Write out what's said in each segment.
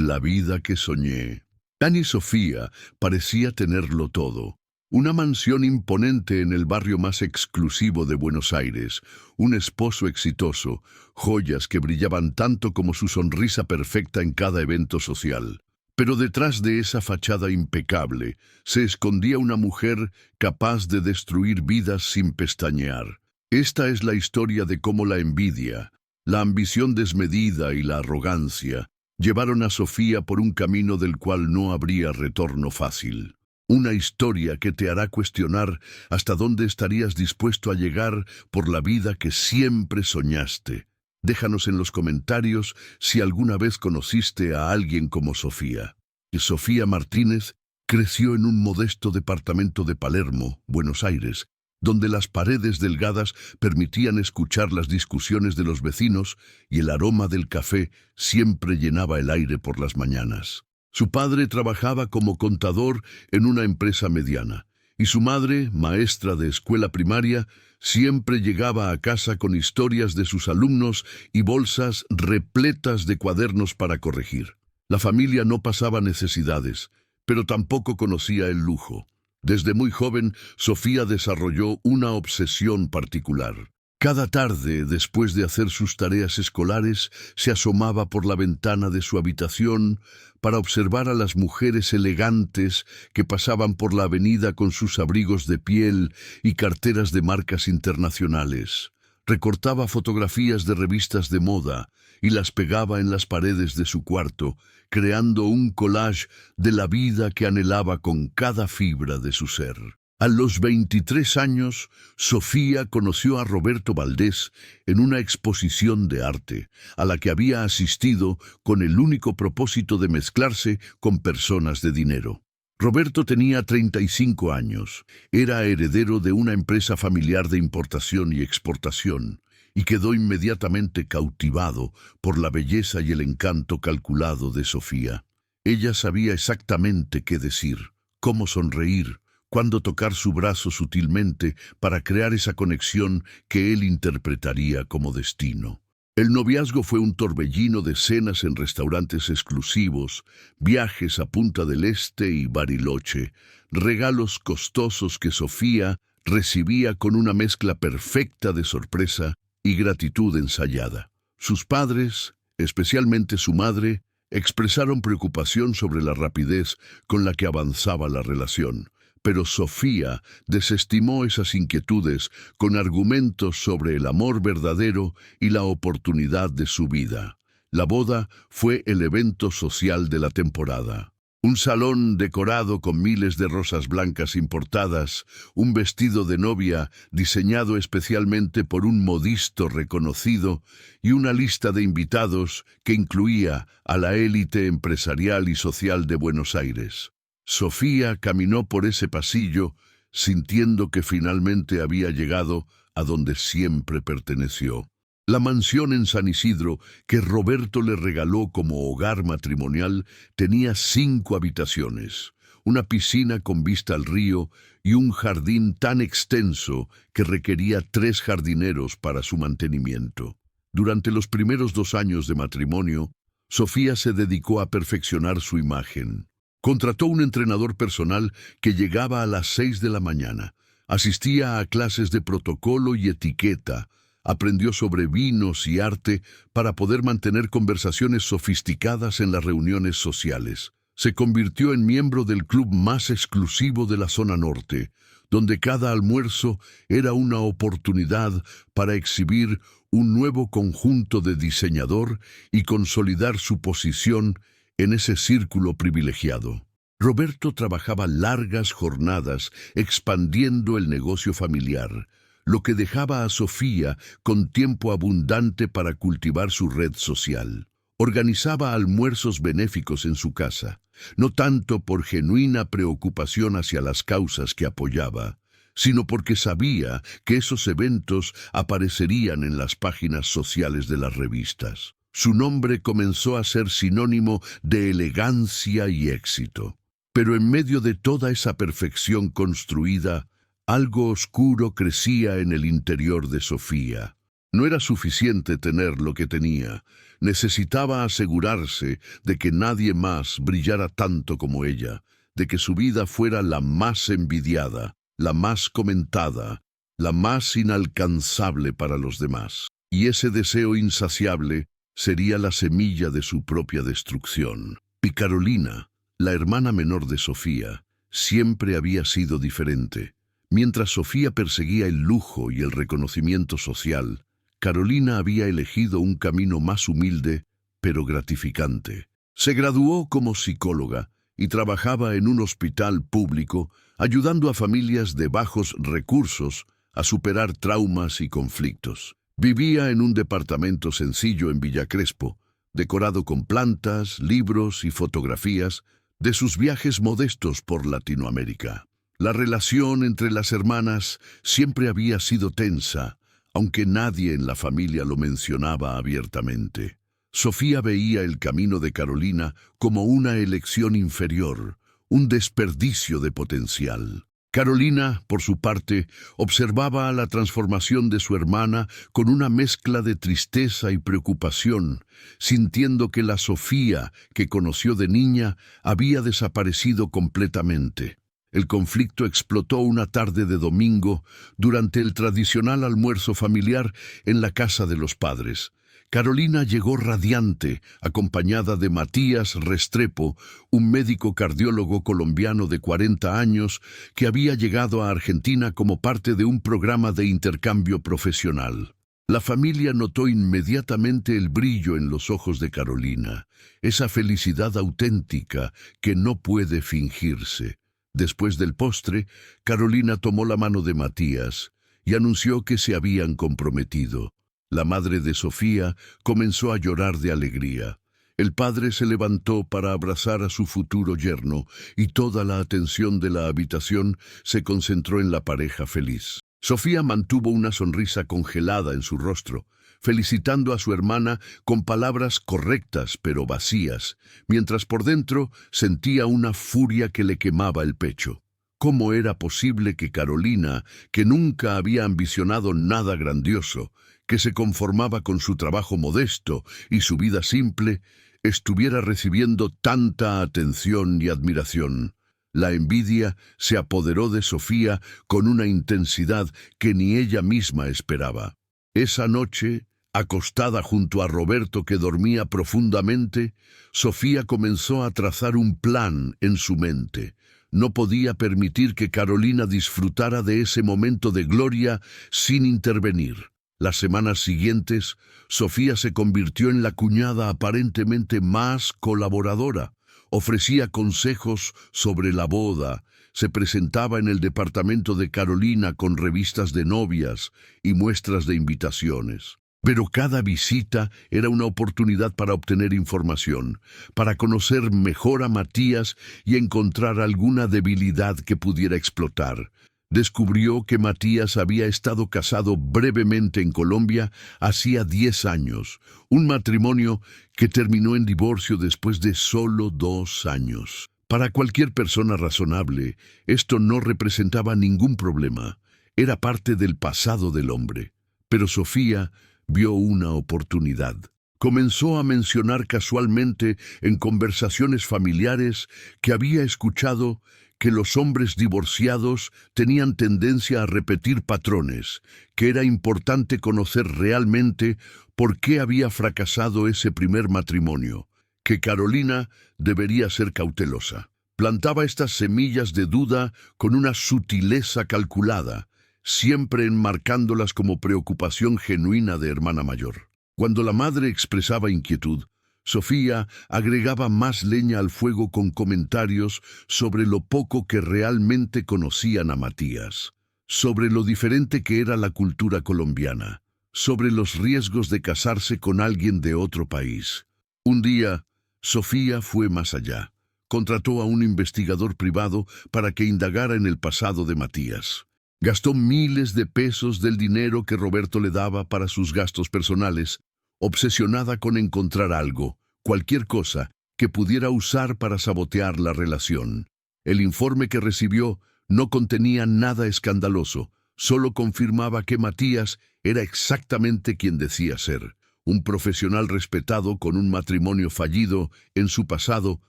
La vida que soñé. Dani Sofía parecía tenerlo todo. Una mansión imponente en el barrio más exclusivo de Buenos Aires, un esposo exitoso, joyas que brillaban tanto como su sonrisa perfecta en cada evento social. Pero detrás de esa fachada impecable se escondía una mujer capaz de destruir vidas sin pestañear. Esta es la historia de cómo la envidia, la ambición desmedida y la arrogancia llevaron a Sofía por un camino del cual no habría retorno fácil. Una historia que te hará cuestionar hasta dónde estarías dispuesto a llegar por la vida que siempre soñaste. Déjanos en los comentarios si alguna vez conociste a alguien como Sofía. Sofía Martínez creció en un modesto departamento de Palermo, Buenos Aires, donde las paredes delgadas permitían escuchar las discusiones de los vecinos y el aroma del café siempre llenaba el aire por las mañanas. Su padre trabajaba como contador en una empresa mediana, y su madre, maestra de escuela primaria, siempre llegaba a casa con historias de sus alumnos y bolsas repletas de cuadernos para corregir. La familia no pasaba necesidades, pero tampoco conocía el lujo. Desde muy joven, Sofía desarrolló una obsesión particular. Cada tarde, después de hacer sus tareas escolares, se asomaba por la ventana de su habitación para observar a las mujeres elegantes que pasaban por la avenida con sus abrigos de piel y carteras de marcas internacionales. Recortaba fotografías de revistas de moda y las pegaba en las paredes de su cuarto, creando un collage de la vida que anhelaba con cada fibra de su ser. A los 23 años, Sofía conoció a Roberto Valdés en una exposición de arte, a la que había asistido con el único propósito de mezclarse con personas de dinero. Roberto tenía 35 años, era heredero de una empresa familiar de importación y exportación, y quedó inmediatamente cautivado por la belleza y el encanto calculado de Sofía. Ella sabía exactamente qué decir, cómo sonreír, cuándo tocar su brazo sutilmente para crear esa conexión que él interpretaría como destino. El noviazgo fue un torbellino de cenas en restaurantes exclusivos, viajes a Punta del Este y Bariloche, regalos costosos que Sofía recibía con una mezcla perfecta de sorpresa y gratitud ensayada. Sus padres, especialmente su madre, expresaron preocupación sobre la rapidez con la que avanzaba la relación. Pero Sofía desestimó esas inquietudes con argumentos sobre el amor verdadero y la oportunidad de su vida. La boda fue el evento social de la temporada. Un salón decorado con miles de rosas blancas importadas, un vestido de novia diseñado especialmente por un modisto reconocido y una lista de invitados que incluía a la élite empresarial y social de Buenos Aires. Sofía caminó por ese pasillo sintiendo que finalmente había llegado a donde siempre perteneció. La mansión en San Isidro que Roberto le regaló como hogar matrimonial tenía 5 habitaciones, una piscina con vista al río y un jardín tan extenso que requería 3 jardineros para su mantenimiento. Durante los primeros 2 años de matrimonio, Sofía se dedicó a perfeccionar su imagen. Contrató un entrenador personal que llegaba a las 6 de la mañana. Asistía a clases de protocolo y etiqueta. Aprendió sobre vinos y arte para poder mantener conversaciones sofisticadas en las reuniones sociales. Se convirtió en miembro del club más exclusivo de la zona norte, donde cada almuerzo era una oportunidad para exhibir un nuevo conjunto de diseñador y consolidar su posición en ese círculo privilegiado. Roberto trabajaba largas jornadas expandiendo el negocio familiar, lo que dejaba a Sofía con tiempo abundante para cultivar su red social. Organizaba almuerzos benéficos en su casa, no tanto por genuina preocupación hacia las causas que apoyaba, sino porque sabía que esos eventos aparecerían en las páginas sociales de las revistas. Su nombre comenzó a ser sinónimo de elegancia y éxito. Pero en medio de toda esa perfección construida, algo oscuro crecía en el interior de Sofía. No era suficiente tener lo que tenía. Necesitaba asegurarse de que nadie más brillara tanto como ella, de que su vida fuera la más envidiada, la más comentada, la más inalcanzable para los demás. Y ese deseo insaciable sería la semilla de su propia destrucción. Y Carolina, la hermana menor de Sofía, siempre había sido diferente. Mientras Sofía perseguía el lujo y el reconocimiento social, Carolina había elegido un camino más humilde, pero gratificante. Se graduó como psicóloga y trabajaba en un hospital público, ayudando a familias de bajos recursos a superar traumas y conflictos. Vivía en un departamento sencillo en Villa Crespo, decorado con plantas, libros y fotografías de sus viajes modestos por Latinoamérica. La relación entre las hermanas siempre había sido tensa, aunque nadie en la familia lo mencionaba abiertamente. Sofía veía el camino de Carolina como una elección inferior, un desperdicio de potencial. Carolina, por su parte, observaba la transformación de su hermana con una mezcla de tristeza y preocupación, sintiendo que la Sofía que conoció de niña había desaparecido completamente. El conflicto explotó una tarde de domingo durante el tradicional almuerzo familiar en la casa de los padres. Carolina llegó radiante, acompañada de Matías Restrepo, un médico cardiólogo colombiano de 40 años que había llegado a Argentina como parte de un programa de intercambio profesional. La familia notó inmediatamente el brillo en los ojos de Carolina, esa felicidad auténtica que no puede fingirse. Después del postre, Carolina tomó la mano de Matías y anunció que se habían comprometido. La madre de Sofía comenzó a llorar de alegría. El padre se levantó para abrazar a su futuro yerno y toda la atención de la habitación se concentró en la pareja feliz. Sofía mantuvo una sonrisa congelada en su rostro, felicitando a su hermana con palabras correctas pero vacías, mientras por dentro sentía una furia que le quemaba el pecho. ¿Cómo era posible que Carolina, que nunca había ambicionado nada grandioso, que se conformaba con su trabajo modesto y su vida simple, estuviera recibiendo tanta atención y admiración? La envidia se apoderó de Sofía con una intensidad que ni ella misma esperaba. Esa noche, acostada junto a Roberto que dormía profundamente, Sofía comenzó a trazar un plan en su mente. No podía permitir que Carolina disfrutara de ese momento de gloria sin intervenir. Las semanas siguientes, Sofía se convirtió en la cuñada aparentemente más colaboradora. Ofrecía consejos sobre la boda, se presentaba en el departamento de Carolina con revistas de novias y muestras de invitaciones. Pero cada visita era una oportunidad para obtener información, para conocer mejor a Matías y encontrar alguna debilidad que pudiera explotar. Descubrió que Matías había estado casado brevemente en Colombia hacía 10 años, un matrimonio que terminó en divorcio después de solo 2 años. Para cualquier persona razonable, esto no representaba ningún problema, era parte del pasado del hombre. Pero Sofía vio una oportunidad. Comenzó a mencionar casualmente en conversaciones familiares que había escuchado que los hombres divorciados tenían tendencia a repetir patrones, que era importante conocer realmente por qué había fracasado ese primer matrimonio, que Carolina debería ser cautelosa. Plantaba estas semillas de duda con una sutileza calculada, siempre enmarcándolas como preocupación genuina de hermana mayor. Cuando la madre expresaba inquietud, Sofía agregaba más leña al fuego con comentarios sobre lo poco que realmente conocían a Matías, sobre lo diferente que era la cultura colombiana, sobre los riesgos de casarse con alguien de otro país. Un día, Sofía fue más allá. Contrató a un investigador privado para que indagara en el pasado de Matías. Gastó miles de pesos del dinero que Roberto le daba para sus gastos personales, obsesionada con encontrar algo, cualquier cosa, que pudiera usar para sabotear la relación. El informe que recibió no contenía nada escandaloso, solo confirmaba que Matías era exactamente quien decía ser, un profesional respetado con un matrimonio fallido en su pasado,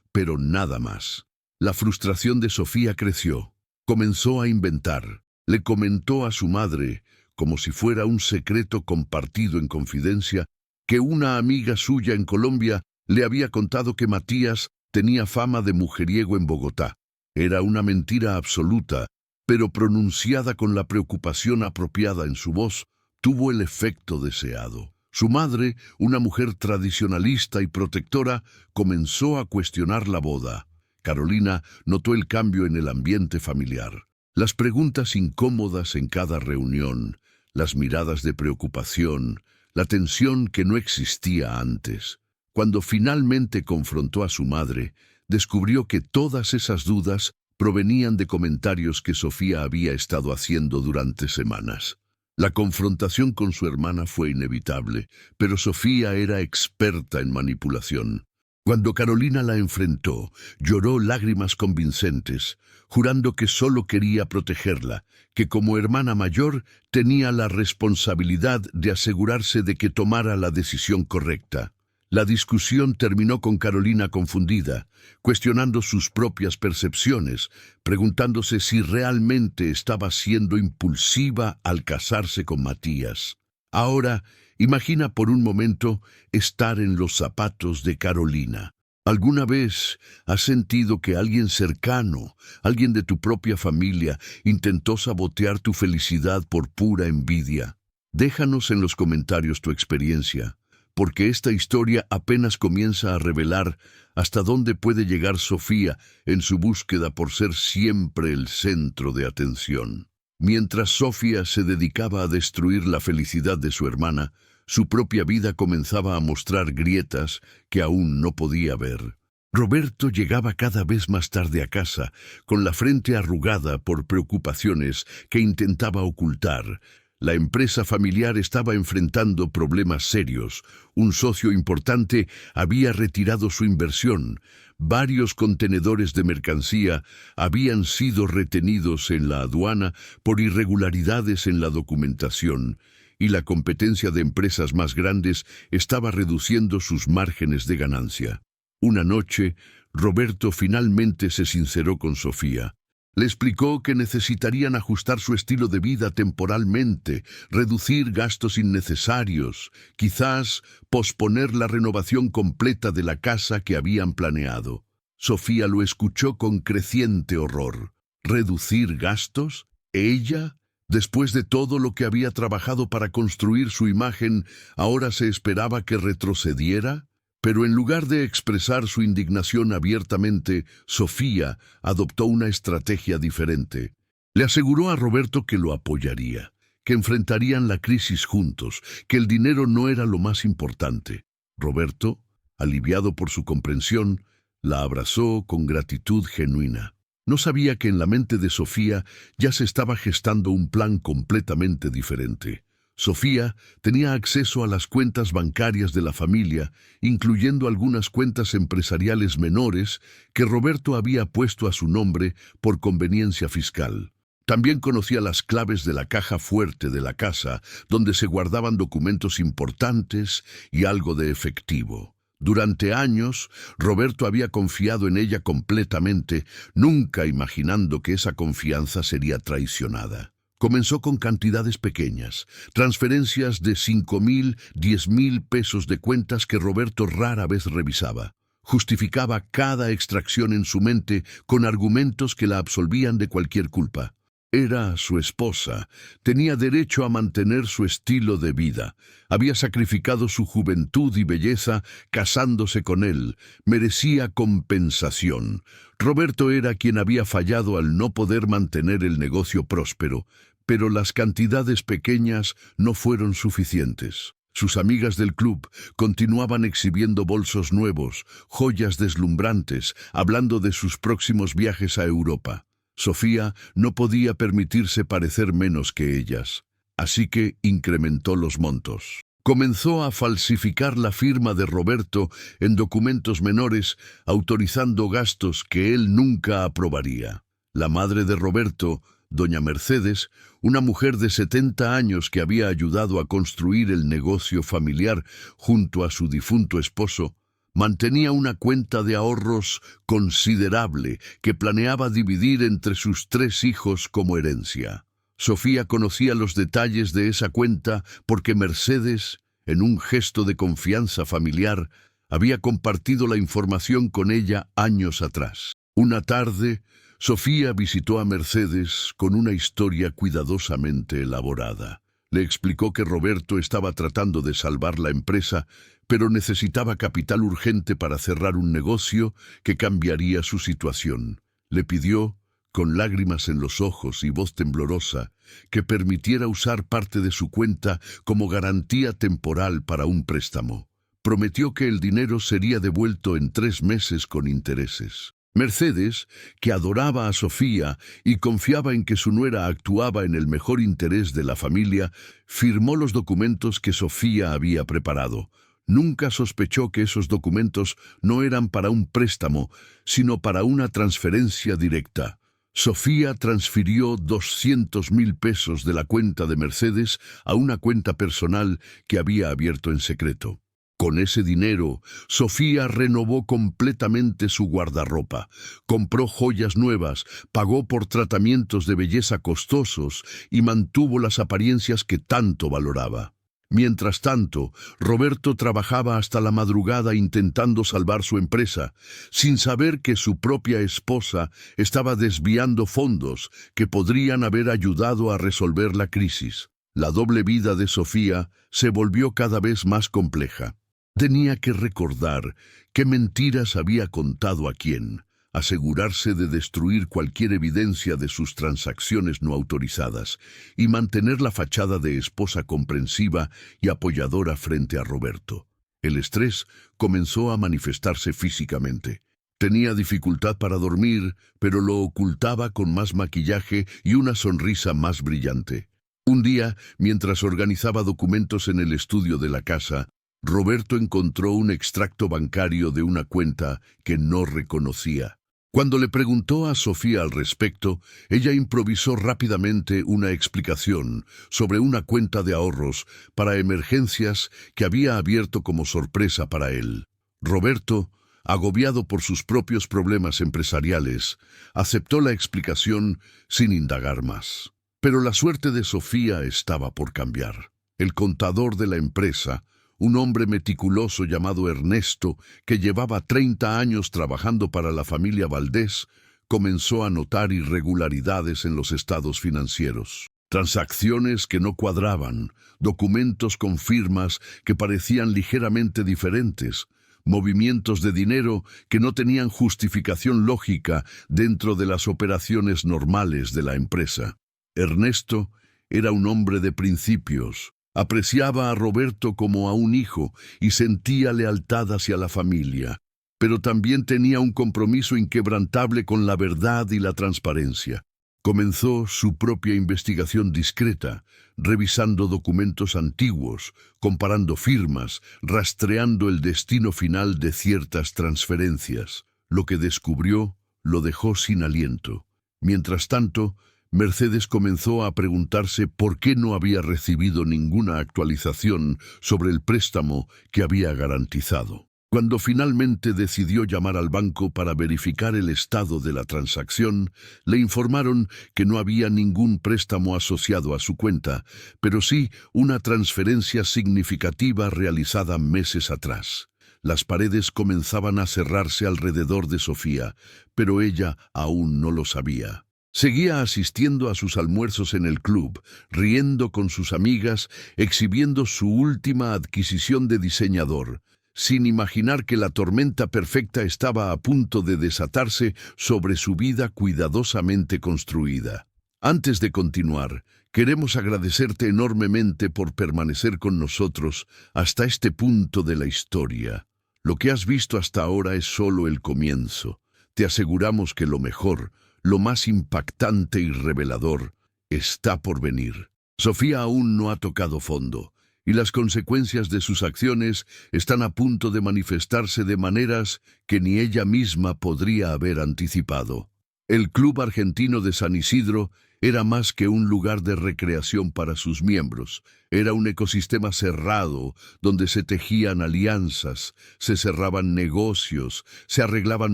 pero nada más. La frustración de Sofía creció. Comenzó a inventar. Le comentó a su madre, como si fuera un secreto compartido en confidencia, que una amiga suya en Colombia le había contado que Matías tenía fama de mujeriego en Bogotá. Era una mentira absoluta, pero pronunciada con la preocupación apropiada en su voz, tuvo el efecto deseado. Su madre, una mujer tradicionalista y protectora, comenzó a cuestionar la boda. Carolina notó el cambio en el ambiente familiar. Las preguntas incómodas en cada reunión, las miradas de preocupación, la tensión que no existía antes. Cuando finalmente confrontó a su madre, descubrió que todas esas dudas provenían de comentarios que Sofía había estado haciendo durante semanas. La confrontación con su hermana fue inevitable, pero Sofía era experta en manipulación. Cuando Carolina la enfrentó, lloró lágrimas convincentes, jurando que solo quería protegerla, que como hermana mayor tenía la responsabilidad de asegurarse de que tomara la decisión correcta. La discusión terminó con Carolina confundida, cuestionando sus propias percepciones, preguntándose si realmente estaba siendo impulsiva al casarse con Matías. Ahora, imagina por un momento estar en los zapatos de Carolina. ¿Alguna vez has sentido que alguien cercano, alguien de tu propia familia, intentó sabotear tu felicidad por pura envidia? Déjanos en los comentarios tu experiencia, porque esta historia apenas comienza a revelar hasta dónde puede llegar Sofía en su búsqueda por ser siempre el centro de atención. Mientras Sofía se dedicaba a destruir la felicidad de su hermana, su propia vida comenzaba a mostrar grietas que aún no podía ver. Roberto llegaba cada vez más tarde a casa, con la frente arrugada por preocupaciones que intentaba ocultar. La empresa familiar estaba enfrentando problemas serios. Un socio importante había retirado su inversión. Varios contenedores de mercancía habían sido retenidos en la aduana por irregularidades en la documentación, y la competencia de empresas más grandes estaba reduciendo sus márgenes de ganancia. Una noche, Roberto finalmente se sinceró con Sofía. Le explicó que necesitarían ajustar su estilo de vida temporalmente, reducir gastos innecesarios, quizás posponer la renovación completa de la casa que habían planeado. Sofía lo escuchó con creciente horror. ¿Reducir gastos? ¿Ella? Después de todo lo que había trabajado para construir su imagen, ¿ahora se esperaba que retrocediera? Pero en lugar de expresar su indignación abiertamente, Sofía adoptó una estrategia diferente. Le aseguró a Roberto que lo apoyaría, que enfrentarían la crisis juntos, que el dinero no era lo más importante. Roberto, aliviado por su comprensión, la abrazó con gratitud genuina. No sabía que en la mente de Sofía ya se estaba gestando un plan completamente diferente. Sofía tenía acceso a las cuentas bancarias de la familia, incluyendo algunas cuentas empresariales menores que Roberto había puesto a su nombre por conveniencia fiscal. También conocía las claves de la caja fuerte de la casa, donde se guardaban documentos importantes y algo de efectivo. Durante años, Roberto había confiado en ella completamente, nunca imaginando que esa confianza sería traicionada. Comenzó con cantidades pequeñas, transferencias de 5,000, 10,000 pesos de cuentas que Roberto rara vez revisaba. Justificaba cada extracción en su mente con argumentos que la absolvían de cualquier culpa. Era su esposa, tenía derecho a mantener su estilo de vida. Había sacrificado su juventud y belleza casándose con él. Merecía compensación. Roberto era quien había fallado al no poder mantener el negocio próspero, pero las cantidades pequeñas no fueron suficientes. Sus amigas del club continuaban exhibiendo bolsos nuevos, joyas deslumbrantes, hablando de sus próximos viajes a Europa. Sofía no podía permitirse parecer menos que ellas, así que incrementó los montos. Comenzó a falsificar la firma de Roberto en documentos menores, autorizando gastos que él nunca aprobaría. La madre de Roberto, Doña Mercedes, una mujer de 70 años que había ayudado a construir el negocio familiar junto a su difunto esposo, mantenía una cuenta de ahorros considerable que planeaba dividir entre sus 3 hijos como herencia. Sofía conocía los detalles de esa cuenta porque Mercedes, en un gesto de confianza familiar, había compartido la información con ella años atrás. Una tarde, Sofía visitó a Mercedes con una historia cuidadosamente elaborada. Le explicó que Roberto estaba tratando de salvar la empresa, pero necesitaba capital urgente para cerrar un negocio que cambiaría su situación. Le pidió, con lágrimas en los ojos y voz temblorosa, que permitiera usar parte de su cuenta como garantía temporal para un préstamo. Prometió que el dinero sería devuelto en 3 meses con intereses. Mercedes, que adoraba a Sofía y confiaba en que su nuera actuaba en el mejor interés de la familia, firmó los documentos que Sofía había preparado. Nunca sospechó que esos documentos no eran para un préstamo, sino para una transferencia directa. Sofía transfirió 200.000 pesos de la cuenta de Mercedes a una cuenta personal que había abierto en secreto. Con ese dinero, Sofía renovó completamente su guardarropa, compró joyas nuevas, pagó por tratamientos de belleza costosos y mantuvo las apariencias que tanto valoraba. Mientras tanto, Roberto trabajaba hasta la madrugada intentando salvar su empresa, sin saber que su propia esposa estaba desviando fondos que podrían haber ayudado a resolver la crisis. La doble vida de Sofía se volvió cada vez más compleja. Tenía que recordar qué mentiras había contado a quién, asegurarse de destruir cualquier evidencia de sus transacciones no autorizadas y mantener la fachada de esposa comprensiva y apoyadora frente a Roberto. El estrés comenzó a manifestarse físicamente. Tenía dificultad para dormir, pero lo ocultaba con más maquillaje y una sonrisa más brillante. Un día, mientras organizaba documentos en el estudio de la casa, Roberto encontró un extracto bancario de una cuenta que no reconocía. Cuando le preguntó a Sofía al respecto, ella improvisó rápidamente una explicación sobre una cuenta de ahorros para emergencias que había abierto como sorpresa para él. Roberto, agobiado por sus propios problemas empresariales, aceptó la explicación sin indagar más. Pero la suerte de Sofía estaba por cambiar. El contador de la empresa, un hombre meticuloso llamado Ernesto, que llevaba 30 años trabajando para la familia Valdés, comenzó a notar irregularidades en los estados financieros. Transacciones que no cuadraban, documentos con firmas que parecían ligeramente diferentes, movimientos de dinero que no tenían justificación lógica dentro de las operaciones normales de la empresa. Ernesto era un hombre de principios. Apreciaba a Roberto como a un hijo y sentía lealtad hacia la familia, pero también tenía un compromiso inquebrantable con la verdad y la transparencia. Comenzó su propia investigación discreta, revisando documentos antiguos, comparando firmas, rastreando el destino final de ciertas transferencias. Lo que descubrió lo dejó sin aliento. Mientras tanto, Mercedes comenzó a preguntarse por qué no había recibido ninguna actualización sobre el préstamo que había garantizado. Cuando finalmente decidió llamar al banco para verificar el estado de la transacción, le informaron que no había ningún préstamo asociado a su cuenta, pero sí una transferencia significativa realizada meses atrás. Las paredes comenzaban a cerrarse alrededor de Sofía, pero ella aún no lo sabía. Seguía asistiendo a sus almuerzos en el club, riendo con sus amigas, exhibiendo su última adquisición de diseñador, sin imaginar que la tormenta perfecta estaba a punto de desatarse sobre su vida cuidadosamente construida. Antes de continuar, queremos agradecerte enormemente por permanecer con nosotros hasta este punto de la historia. Lo que has visto hasta ahora es solo el comienzo. Te aseguramos que lo mejor, lo más impactante y revelador, está por venir. Sofía aún no ha tocado fondo, y las consecuencias de sus acciones están a punto de manifestarse de maneras que ni ella misma podría haber anticipado. El Club Argentino de San Isidro era más que un lugar de recreación para sus miembros. Era un ecosistema cerrado donde se tejían alianzas, se cerraban negocios, se arreglaban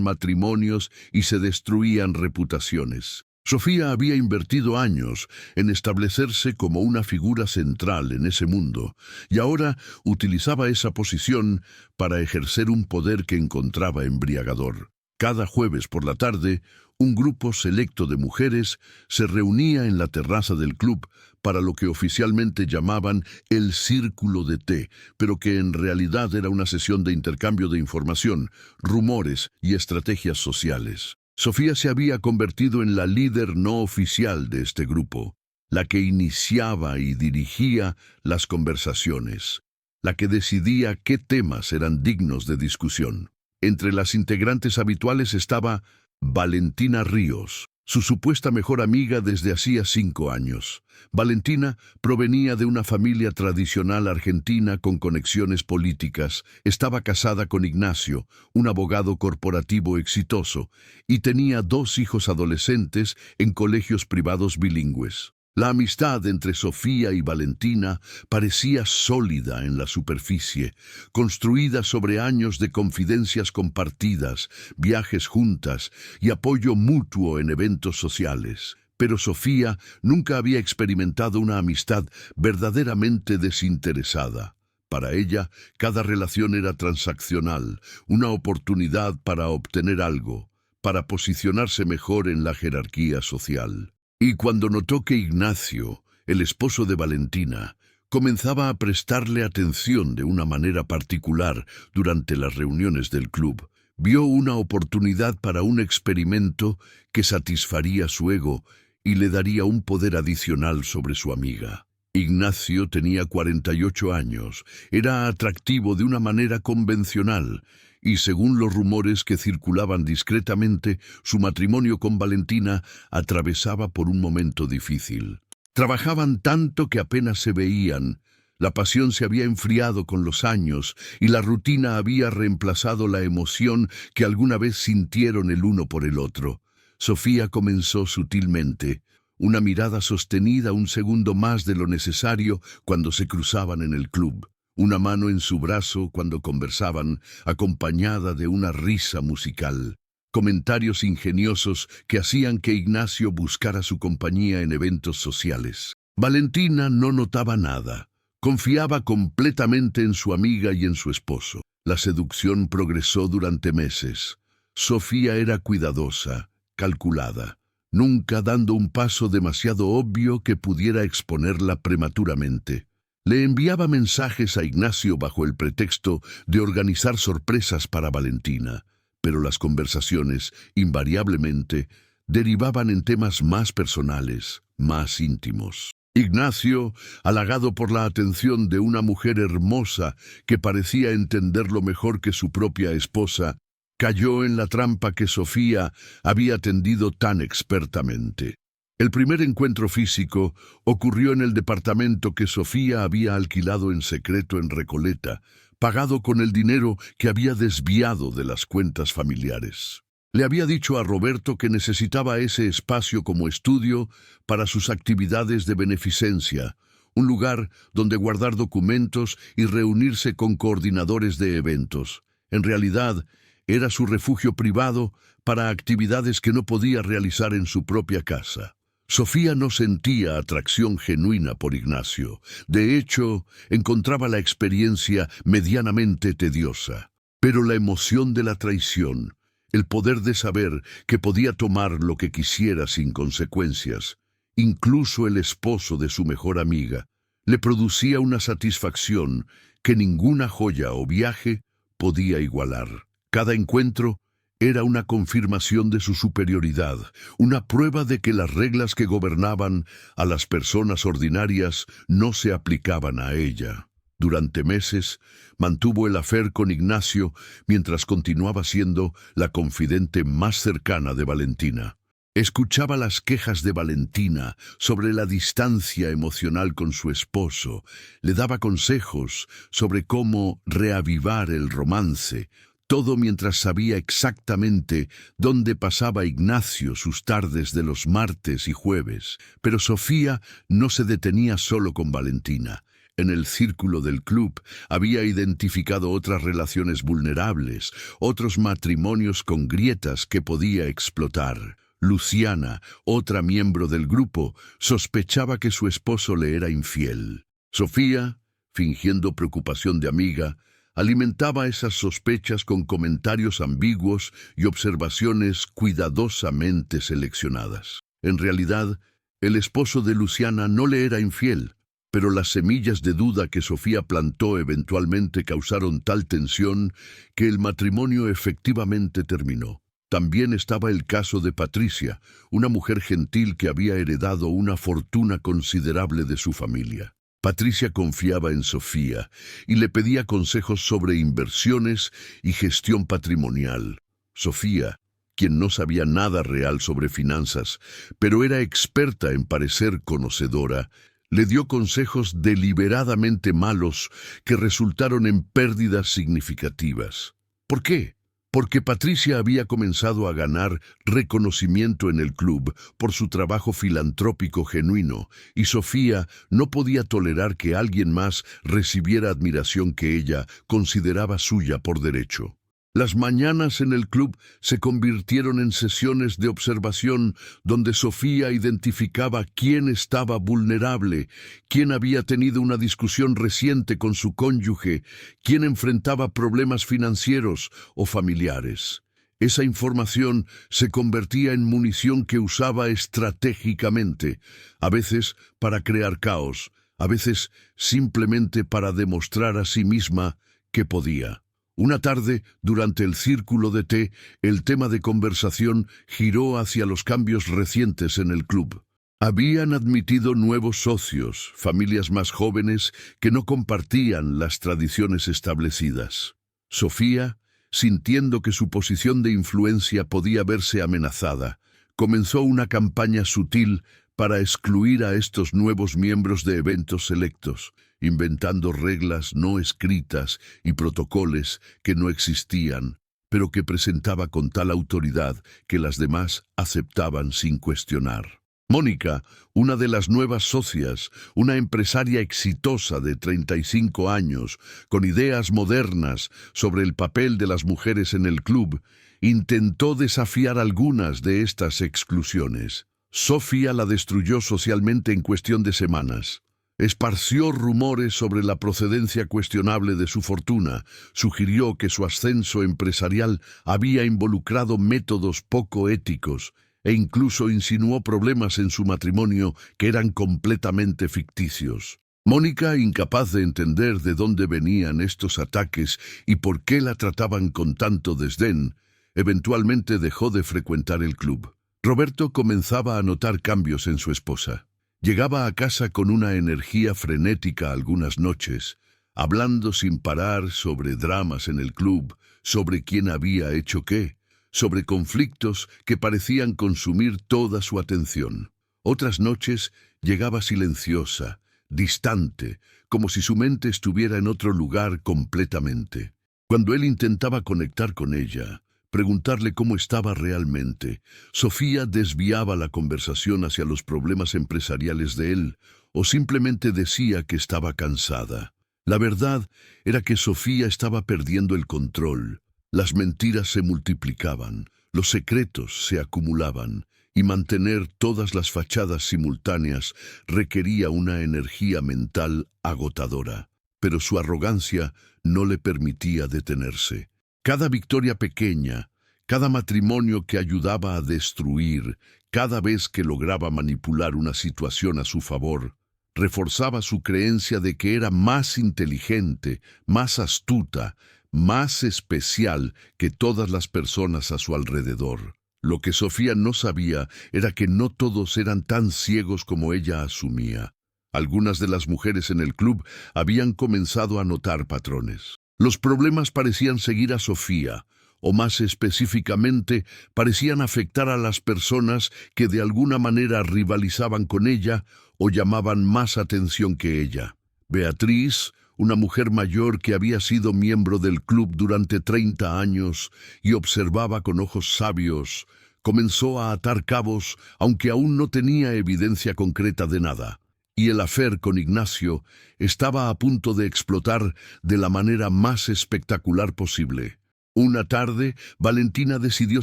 matrimonios y se destruían reputaciones. Sofía había invertido años en establecerse como una figura central en ese mundo, y ahora utilizaba esa posición para ejercer un poder que encontraba embriagador. Cada jueves por la tarde, un grupo selecto de mujeres se reunía en la terraza del club para lo que oficialmente llamaban el Círculo de Té, pero que en realidad era una sesión de intercambio de información, rumores y estrategias sociales. Sofía se había convertido en la líder no oficial de este grupo, la que iniciaba y dirigía las conversaciones, la que decidía qué temas eran dignos de discusión. Entre las integrantes habituales estaba Valentina Ríos, su supuesta mejor amiga desde hacía 5 años. Valentina provenía de una familia tradicional argentina con conexiones políticas, estaba casada con Ignacio, un abogado corporativo exitoso, y tenía 2 hijos adolescentes en colegios privados bilingües. La amistad entre Sofía y Valentina parecía sólida en la superficie, construida sobre años de confidencias compartidas, viajes juntas y apoyo mutuo en eventos sociales. Pero Sofía nunca había experimentado una amistad verdaderamente desinteresada. Para ella, cada relación era transaccional, una oportunidad para obtener algo, para posicionarse mejor en la jerarquía social. Y cuando notó que Ignacio, el esposo de Valentina, comenzaba a prestarle atención de una manera particular durante las reuniones del club, vio una oportunidad para un experimento que satisfaría su ego y le daría un poder adicional sobre su amiga. Ignacio tenía 48 años, era atractivo de una manera convencional, y según los rumores que circulaban discretamente, su matrimonio con Valentina atravesaba por un momento difícil. Trabajaban tanto que apenas se veían, la pasión se había enfriado con los años y la rutina había reemplazado la emoción que alguna vez sintieron el uno por el otro. Sofía comenzó sutilmente, una mirada sostenida un segundo más de lo necesario cuando se cruzaban en el club. Una mano en su brazo cuando conversaban, acompañada de una risa musical. Comentarios ingeniosos que hacían que Ignacio buscara su compañía en eventos sociales. Valentina no notaba nada. Confiaba completamente en su amiga y en su esposo. La seducción progresó durante meses. Sofía era cuidadosa, calculada, nunca dando un paso demasiado obvio que pudiera exponerla prematuramente. Le enviaba mensajes a Ignacio bajo el pretexto de organizar sorpresas para Valentina, pero las conversaciones, invariablemente, derivaban en temas más personales, más íntimos. Ignacio, halagado por la atención de una mujer hermosa que parecía entenderlo mejor que su propia esposa, cayó en la trampa que Sofía había tendido tan expertamente. El primer encuentro físico ocurrió en el departamento que Sofía había alquilado en secreto en Recoleta, pagado con el dinero que había desviado de las cuentas familiares. Le había dicho a Roberto que necesitaba ese espacio como estudio para sus actividades de beneficencia, un lugar donde guardar documentos y reunirse con coordinadores de eventos. En realidad, era su refugio privado para actividades que no podía realizar en su propia casa. Sofía no sentía atracción genuina por Ignacio. De hecho, encontraba la experiencia medianamente tediosa. Pero la emoción de la traición, el poder de saber que podía tomar lo que quisiera sin consecuencias, incluso el esposo de su mejor amiga, le producía una satisfacción que ninguna joya o viaje podía igualar. Cada encuentro era una confirmación de su superioridad, una prueba de que las reglas que gobernaban a las personas ordinarias no se aplicaban a ella. Durante meses mantuvo el affair con Ignacio mientras continuaba siendo la confidente más cercana de Valentina. Escuchaba las quejas de Valentina sobre la distancia emocional con su esposo, le daba consejos sobre cómo reavivar el romance, Todo mientras sabía exactamente dónde pasaba Ignacio sus tardes de los martes y jueves. Pero Sofía no se detenía solo con Valentina. En el círculo del club había identificado otras relaciones vulnerables, otros matrimonios con grietas que podía explotar. Luciana, otra miembro del grupo, sospechaba que su esposo le era infiel. Sofía, fingiendo preocupación de amiga, alimentaba esas sospechas con comentarios ambiguos y observaciones cuidadosamente seleccionadas. En realidad, el esposo de Luciana no le era infiel, pero las semillas de duda que Sofía plantó eventualmente causaron tal tensión que el matrimonio efectivamente terminó. También estaba el caso de Patricia, una mujer gentil que había heredado una fortuna considerable de su familia. Patricia confiaba en Sofía y le pedía consejos sobre inversiones y gestión patrimonial. Sofía, quien no sabía nada real sobre finanzas, pero era experta en parecer conocedora, le dio consejos deliberadamente malos que resultaron en pérdidas significativas. ¿Por qué? Porque Patricia había comenzado a ganar reconocimiento en el club por su trabajo filantrópico genuino, y Sofía no podía tolerar que alguien más recibiera admiración que ella consideraba suya por derecho. Las mañanas en el club se convirtieron en sesiones de observación donde Sofía identificaba quién estaba vulnerable, quién había tenido una discusión reciente con su cónyuge, quién enfrentaba problemas financieros o familiares. Esa información se convertía en munición que usaba estratégicamente, a veces para crear caos, a veces simplemente para demostrar a sí misma que podía. Una tarde, durante el círculo de té, el tema de conversación giró hacia los cambios recientes en el club. Habían admitido nuevos socios, familias más jóvenes que no compartían las tradiciones establecidas. Sofía, sintiendo que su posición de influencia podía verse amenazada, comenzó una campaña sutil para excluir a estos nuevos miembros de eventos selectos, inventando reglas no escritas y protocolos que no existían, pero que presentaba con tal autoridad que las demás aceptaban sin cuestionar. Mónica, una de las nuevas socias, una empresaria exitosa de 35 años, con ideas modernas sobre el papel de las mujeres en el club, intentó desafiar algunas de estas exclusiones. Sofía la destruyó socialmente en cuestión de semanas. Esparció rumores sobre la procedencia cuestionable de su fortuna, sugirió que su ascenso empresarial había involucrado métodos poco éticos e incluso insinuó problemas en su matrimonio que eran completamente ficticios. Mónica, incapaz de entender de dónde venían estos ataques y por qué la trataban con tanto desdén, eventualmente dejó de frecuentar el club. Roberto comenzaba a notar cambios en su esposa. Llegaba a casa con una energía frenética algunas noches, hablando sin parar sobre dramas en el club, sobre quién había hecho qué, sobre conflictos que parecían consumir toda su atención. Otras noches llegaba silenciosa, distante, como si su mente estuviera en otro lugar completamente. Cuando él intentaba conectar con ella, preguntarle cómo estaba realmente, Sofía desviaba la conversación hacia los problemas empresariales de él o simplemente decía que estaba cansada. La verdad era que Sofía estaba perdiendo el control. Las mentiras se multiplicaban, los secretos se acumulaban y mantener todas las fachadas simultáneas requería una energía mental agotadora. Pero su arrogancia no le permitía detenerse. Cada victoria pequeña, cada matrimonio que ayudaba a destruir, cada vez que lograba manipular una situación a su favor, reforzaba su creencia de que era más inteligente, más astuta, más especial que todas las personas a su alrededor. Lo que Sofía no sabía era que no todos eran tan ciegos como ella asumía. Algunas de las mujeres en el club habían comenzado a notar patrones. Los problemas parecían seguir a Sofía, o más específicamente, parecían afectar a las personas que de alguna manera rivalizaban con ella o llamaban más atención que ella. Beatriz, una mujer mayor que había sido miembro del club durante 30 años y observaba con ojos sabios, comenzó a atar cabos aunque aún no tenía evidencia concreta de nada. Y el affair con Ignacio estaba a punto de explotar de la manera más espectacular posible. Una tarde, Valentina decidió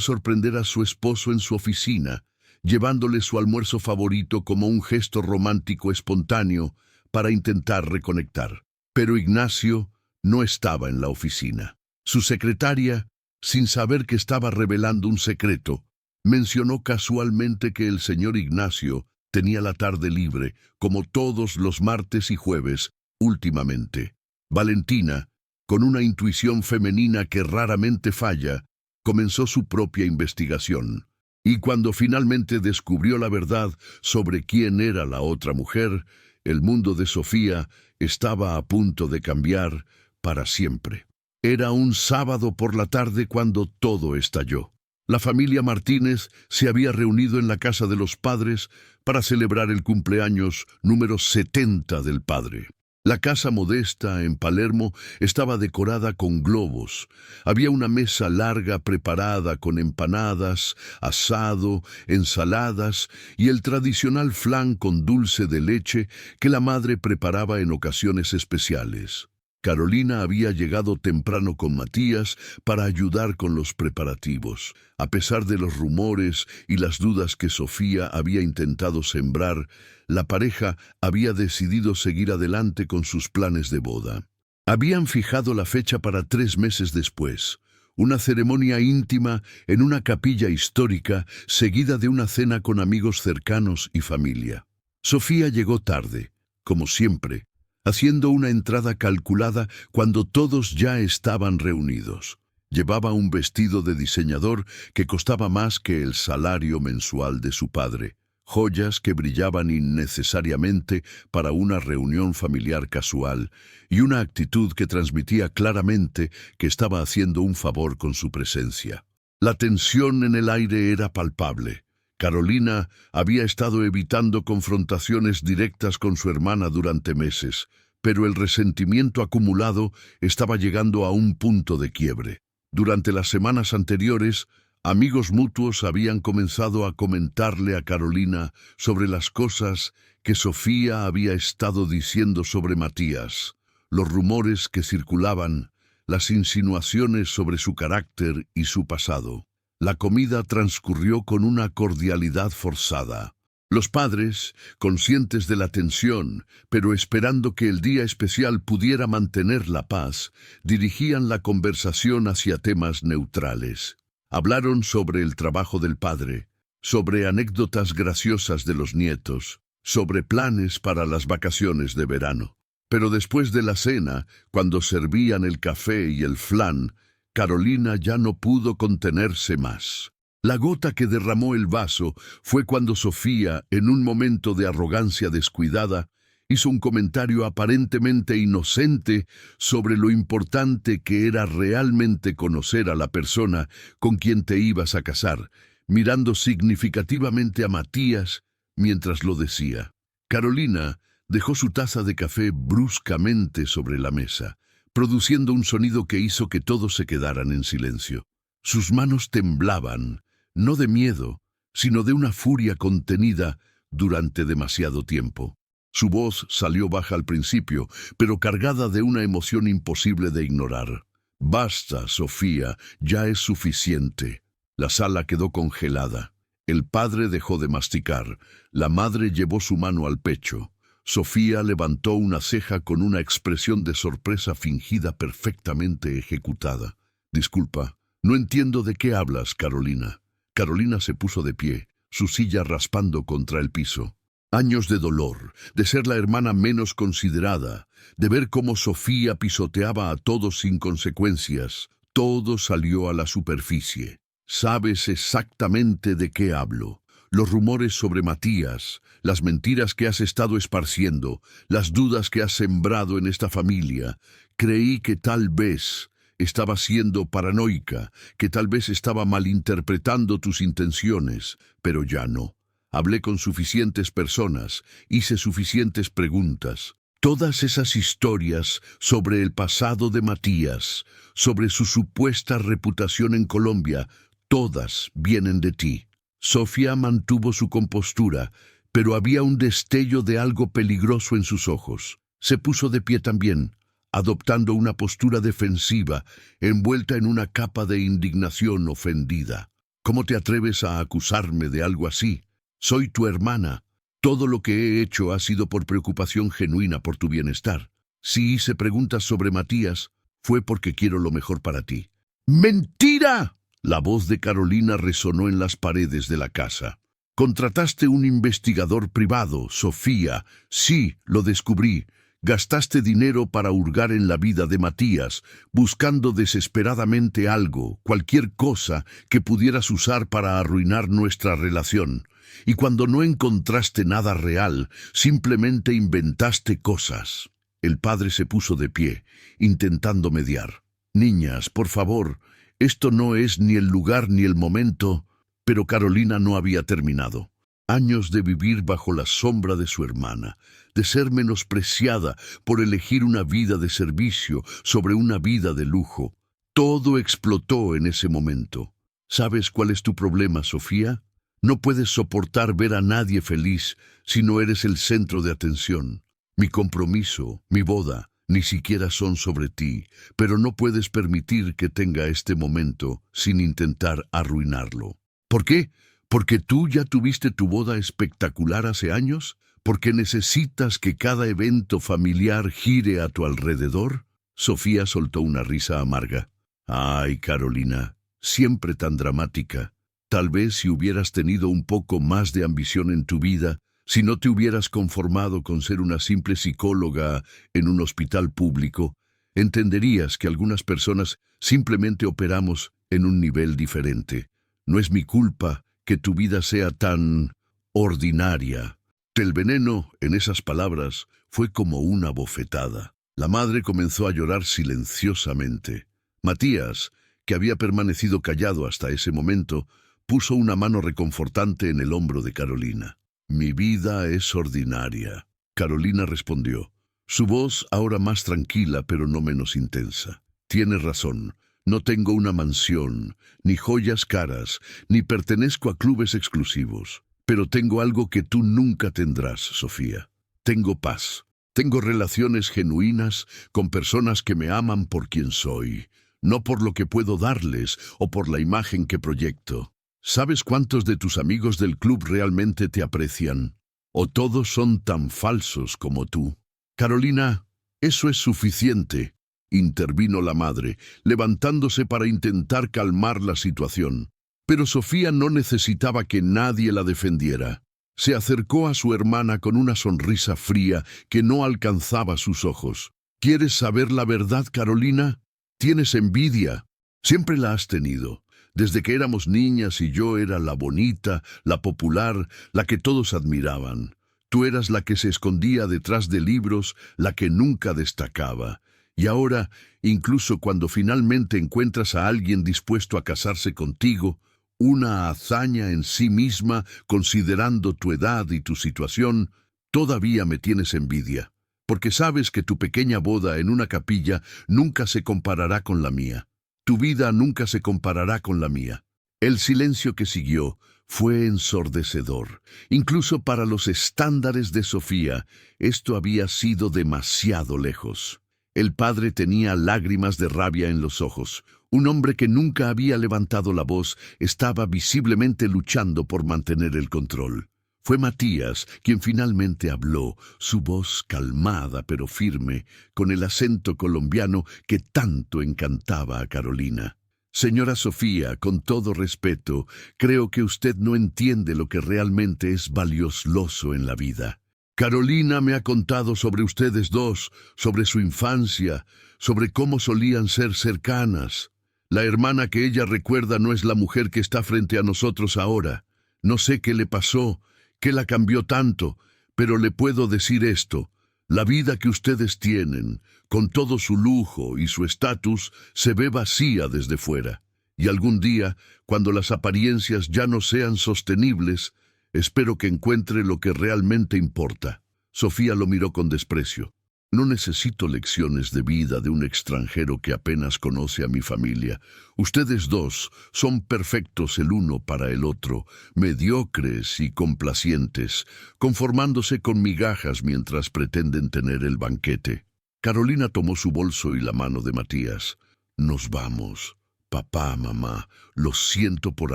sorprender a su esposo en su oficina, llevándole su almuerzo favorito como un gesto romántico espontáneo para intentar reconectar. Pero Ignacio no estaba en la oficina. Su secretaria, sin saber que estaba revelando un secreto, mencionó casualmente que el señor Ignacio tenía la tarde libre, como todos los martes y jueves, últimamente. Valentina, con una intuición femenina que raramente falla, comenzó su propia investigación. Y cuando finalmente descubrió la verdad sobre quién era la otra mujer, el mundo de Sofía estaba a punto de cambiar para siempre. Era un sábado por la tarde cuando todo estalló. La familia Martínez se había reunido en la casa de los padres para celebrar el cumpleaños número 70 del padre. La casa modesta en Palermo estaba decorada con globos. Había una mesa larga preparada con empanadas, asado, ensaladas y el tradicional flan con dulce de leche que la madre preparaba en ocasiones especiales. Carolina había llegado temprano con Matías para ayudar con los preparativos. A pesar de los rumores y las dudas que Sofía había intentado sembrar, la pareja había decidido seguir adelante con sus planes de boda. Habían fijado la fecha para 3 meses después, una ceremonia íntima en una capilla histórica seguida de una cena con amigos cercanos y familia. Sofía llegó tarde, como siempre, haciendo una entrada calculada cuando todos ya estaban reunidos. Llevaba un vestido de diseñador que costaba más que el salario mensual de su padre, joyas que brillaban innecesariamente para una reunión familiar casual y una actitud que transmitía claramente que estaba haciendo un favor con su presencia. La tensión en el aire era palpable. Carolina había estado evitando confrontaciones directas con su hermana durante meses, pero el resentimiento acumulado estaba llegando a un punto de quiebre. Durante las semanas anteriores, amigos mutuos habían comenzado a comentarle a Carolina sobre las cosas que Sofía había estado diciendo sobre Matías, los rumores que circulaban, las insinuaciones sobre su carácter y su pasado. La comida transcurrió con una cordialidad forzada. Los padres, conscientes de la tensión, pero esperando que el día especial pudiera mantener la paz, dirigían la conversación hacia temas neutrales. Hablaron sobre el trabajo del padre, sobre anécdotas graciosas de los nietos, sobre planes para las vacaciones de verano. Pero después de la cena, cuando servían el café y el flan, Carolina ya no pudo contenerse más. La gota que derramó el vaso fue cuando Sofía, en un momento de arrogancia descuidada, hizo un comentario aparentemente inocente sobre lo importante que era realmente conocer a la persona con quien te ibas a casar, mirando significativamente a Matías mientras lo decía. Carolina dejó su taza de café bruscamente sobre la mesa, produciendo un sonido que hizo que todos se quedaran en silencio. Sus manos temblaban, no de miedo, sino de una furia contenida durante demasiado tiempo. Su voz salió baja al principio, pero cargada de una emoción imposible de ignorar. «Basta, Sofía, ya es suficiente». La sala quedó congelada. El padre dejó de masticar. La madre llevó su mano al pecho. Sofía levantó una ceja con una expresión de sorpresa fingida perfectamente ejecutada. «Disculpa, no entiendo de qué hablas, Carolina». Carolina se puso de pie, su silla raspando contra el piso. Años de dolor, de ser la hermana menos considerada, de ver cómo Sofía pisoteaba a todos sin consecuencias, todo salió a la superficie. Sabes exactamente de qué hablo. Los rumores sobre Matías, las mentiras que has estado esparciendo, las dudas que has sembrado en esta familia. Creí que tal vez estaba siendo paranoica, que tal vez estaba malinterpretando tus intenciones, pero ya no. Hablé con suficientes personas, hice suficientes preguntas. Todas esas historias sobre el pasado de Matías, sobre su supuesta reputación en Colombia, todas vienen de ti. Sofía mantuvo su compostura, pero había un destello de algo peligroso en sus ojos. Se puso de pie también, adoptando una postura defensiva, envuelta en una capa de indignación ofendida. ¿Cómo te atreves a acusarme de algo así? Soy tu hermana. Todo lo que he hecho ha sido por preocupación genuina por tu bienestar. Si hice preguntas sobre Matías, fue porque quiero lo mejor para ti. ¡Mentira! La voz de Carolina resonó en las paredes de la casa. Contrataste un investigador privado, Sofía. Sí, lo descubrí. Gastaste dinero para hurgar en la vida de Matías, buscando desesperadamente algo, cualquier cosa que pudieras usar para arruinar nuestra relación. Y cuando no encontraste nada real, simplemente inventaste cosas. El padre se puso de pie, intentando mediar. Niñas, por favor, esto no es ni el lugar ni el momento. Pero Carolina no había terminado. Años de vivir bajo la sombra de su hermana, de ser menospreciada por elegir una vida de servicio sobre una vida de lujo. Todo explotó en ese momento. ¿Sabes cuál es tu problema, Sofía? No puedes soportar ver a nadie feliz si no eres el centro de atención. Mi compromiso, mi boda, ni siquiera son sobre ti, pero no puedes permitir que tenga este momento sin intentar arruinarlo. ¿Por qué? ¿Porque tú ya tuviste tu boda espectacular hace años? ¿Porque necesitas que cada evento familiar gire a tu alrededor? Sofía soltó una risa amarga. Ay, Carolina, siempre tan dramática. Tal vez si hubieras tenido un poco más de ambición en tu vida, si no te hubieras conformado con ser una simple psicóloga en un hospital público, entenderías que algunas personas simplemente operamos en un nivel diferente. No es mi culpa que tu vida sea tan ordinaria. El veneno, en esas palabras, fue como una bofetada. La madre comenzó a llorar silenciosamente. Matías, que había permanecido callado hasta ese momento, puso una mano reconfortante en el hombro de Carolina. Mi vida es ordinaria. Carolina respondió, su voz ahora más tranquila pero no menos intensa. Tienes razón. No tengo una mansión, ni joyas caras, ni pertenezco a clubes exclusivos. Pero tengo algo que tú nunca tendrás, Sofía. Tengo paz. Tengo relaciones genuinas con personas que me aman por quien soy, no por lo que puedo darles o por la imagen que proyecto. ¿Sabes cuántos de tus amigos del club realmente te aprecian? ¿O todos son tan falsos como tú? Carolina, eso es suficiente, intervino la madre, levantándose para intentar calmar la situación. Pero Sofía no necesitaba que nadie la defendiera. Se acercó a su hermana con una sonrisa fría que no alcanzaba sus ojos. ¿Quieres saber la verdad, Carolina? ¿Tienes envidia? Siempre la has tenido. Desde que éramos niñas y yo era la bonita, la popular, la que todos admiraban. Tú eras la que se escondía detrás de libros, la que nunca destacaba. Y ahora, incluso cuando finalmente encuentras a alguien dispuesto a casarse contigo, una hazaña en sí misma, considerando tu edad y tu situación, todavía me tienes envidia, porque sabes que tu pequeña boda en una capilla nunca se comparará con la mía. Tu vida nunca se comparará con la mía. El silencio que siguió fue ensordecedor. Incluso para los estándares de Sofía, esto había sido demasiado lejos. El padre tenía lágrimas de rabia en los ojos. Un hombre que nunca había levantado la voz estaba visiblemente luchando por mantener el control. Fue Matías quien finalmente habló, su voz calmada pero firme, con el acento colombiano que tanto encantaba a Carolina. Señora Sofía, con todo respeto, creo que usted no entiende lo que realmente es valioso en la vida. Carolina me ha contado sobre ustedes dos, sobre su infancia, sobre cómo solían ser cercanas. La hermana que ella recuerda no es la mujer que está frente a nosotros ahora. No sé qué le pasó, qué la cambió tanto, pero le puedo decir esto. La vida que ustedes tienen, con todo su lujo y su estatus, se ve vacía desde fuera. Y algún día, cuando las apariencias ya no sean sostenibles, espero que encuentre lo que realmente importa. Sofía lo miró con desprecio. No necesito lecciones de vida de un extranjero que apenas conoce a mi familia. Ustedes dos son perfectos el uno para el otro, mediocres y complacientes, conformándose con migajas mientras pretenden tener el banquete. Carolina tomó su bolso y la mano de Matías. Nos vamos. Papá, mamá, lo siento por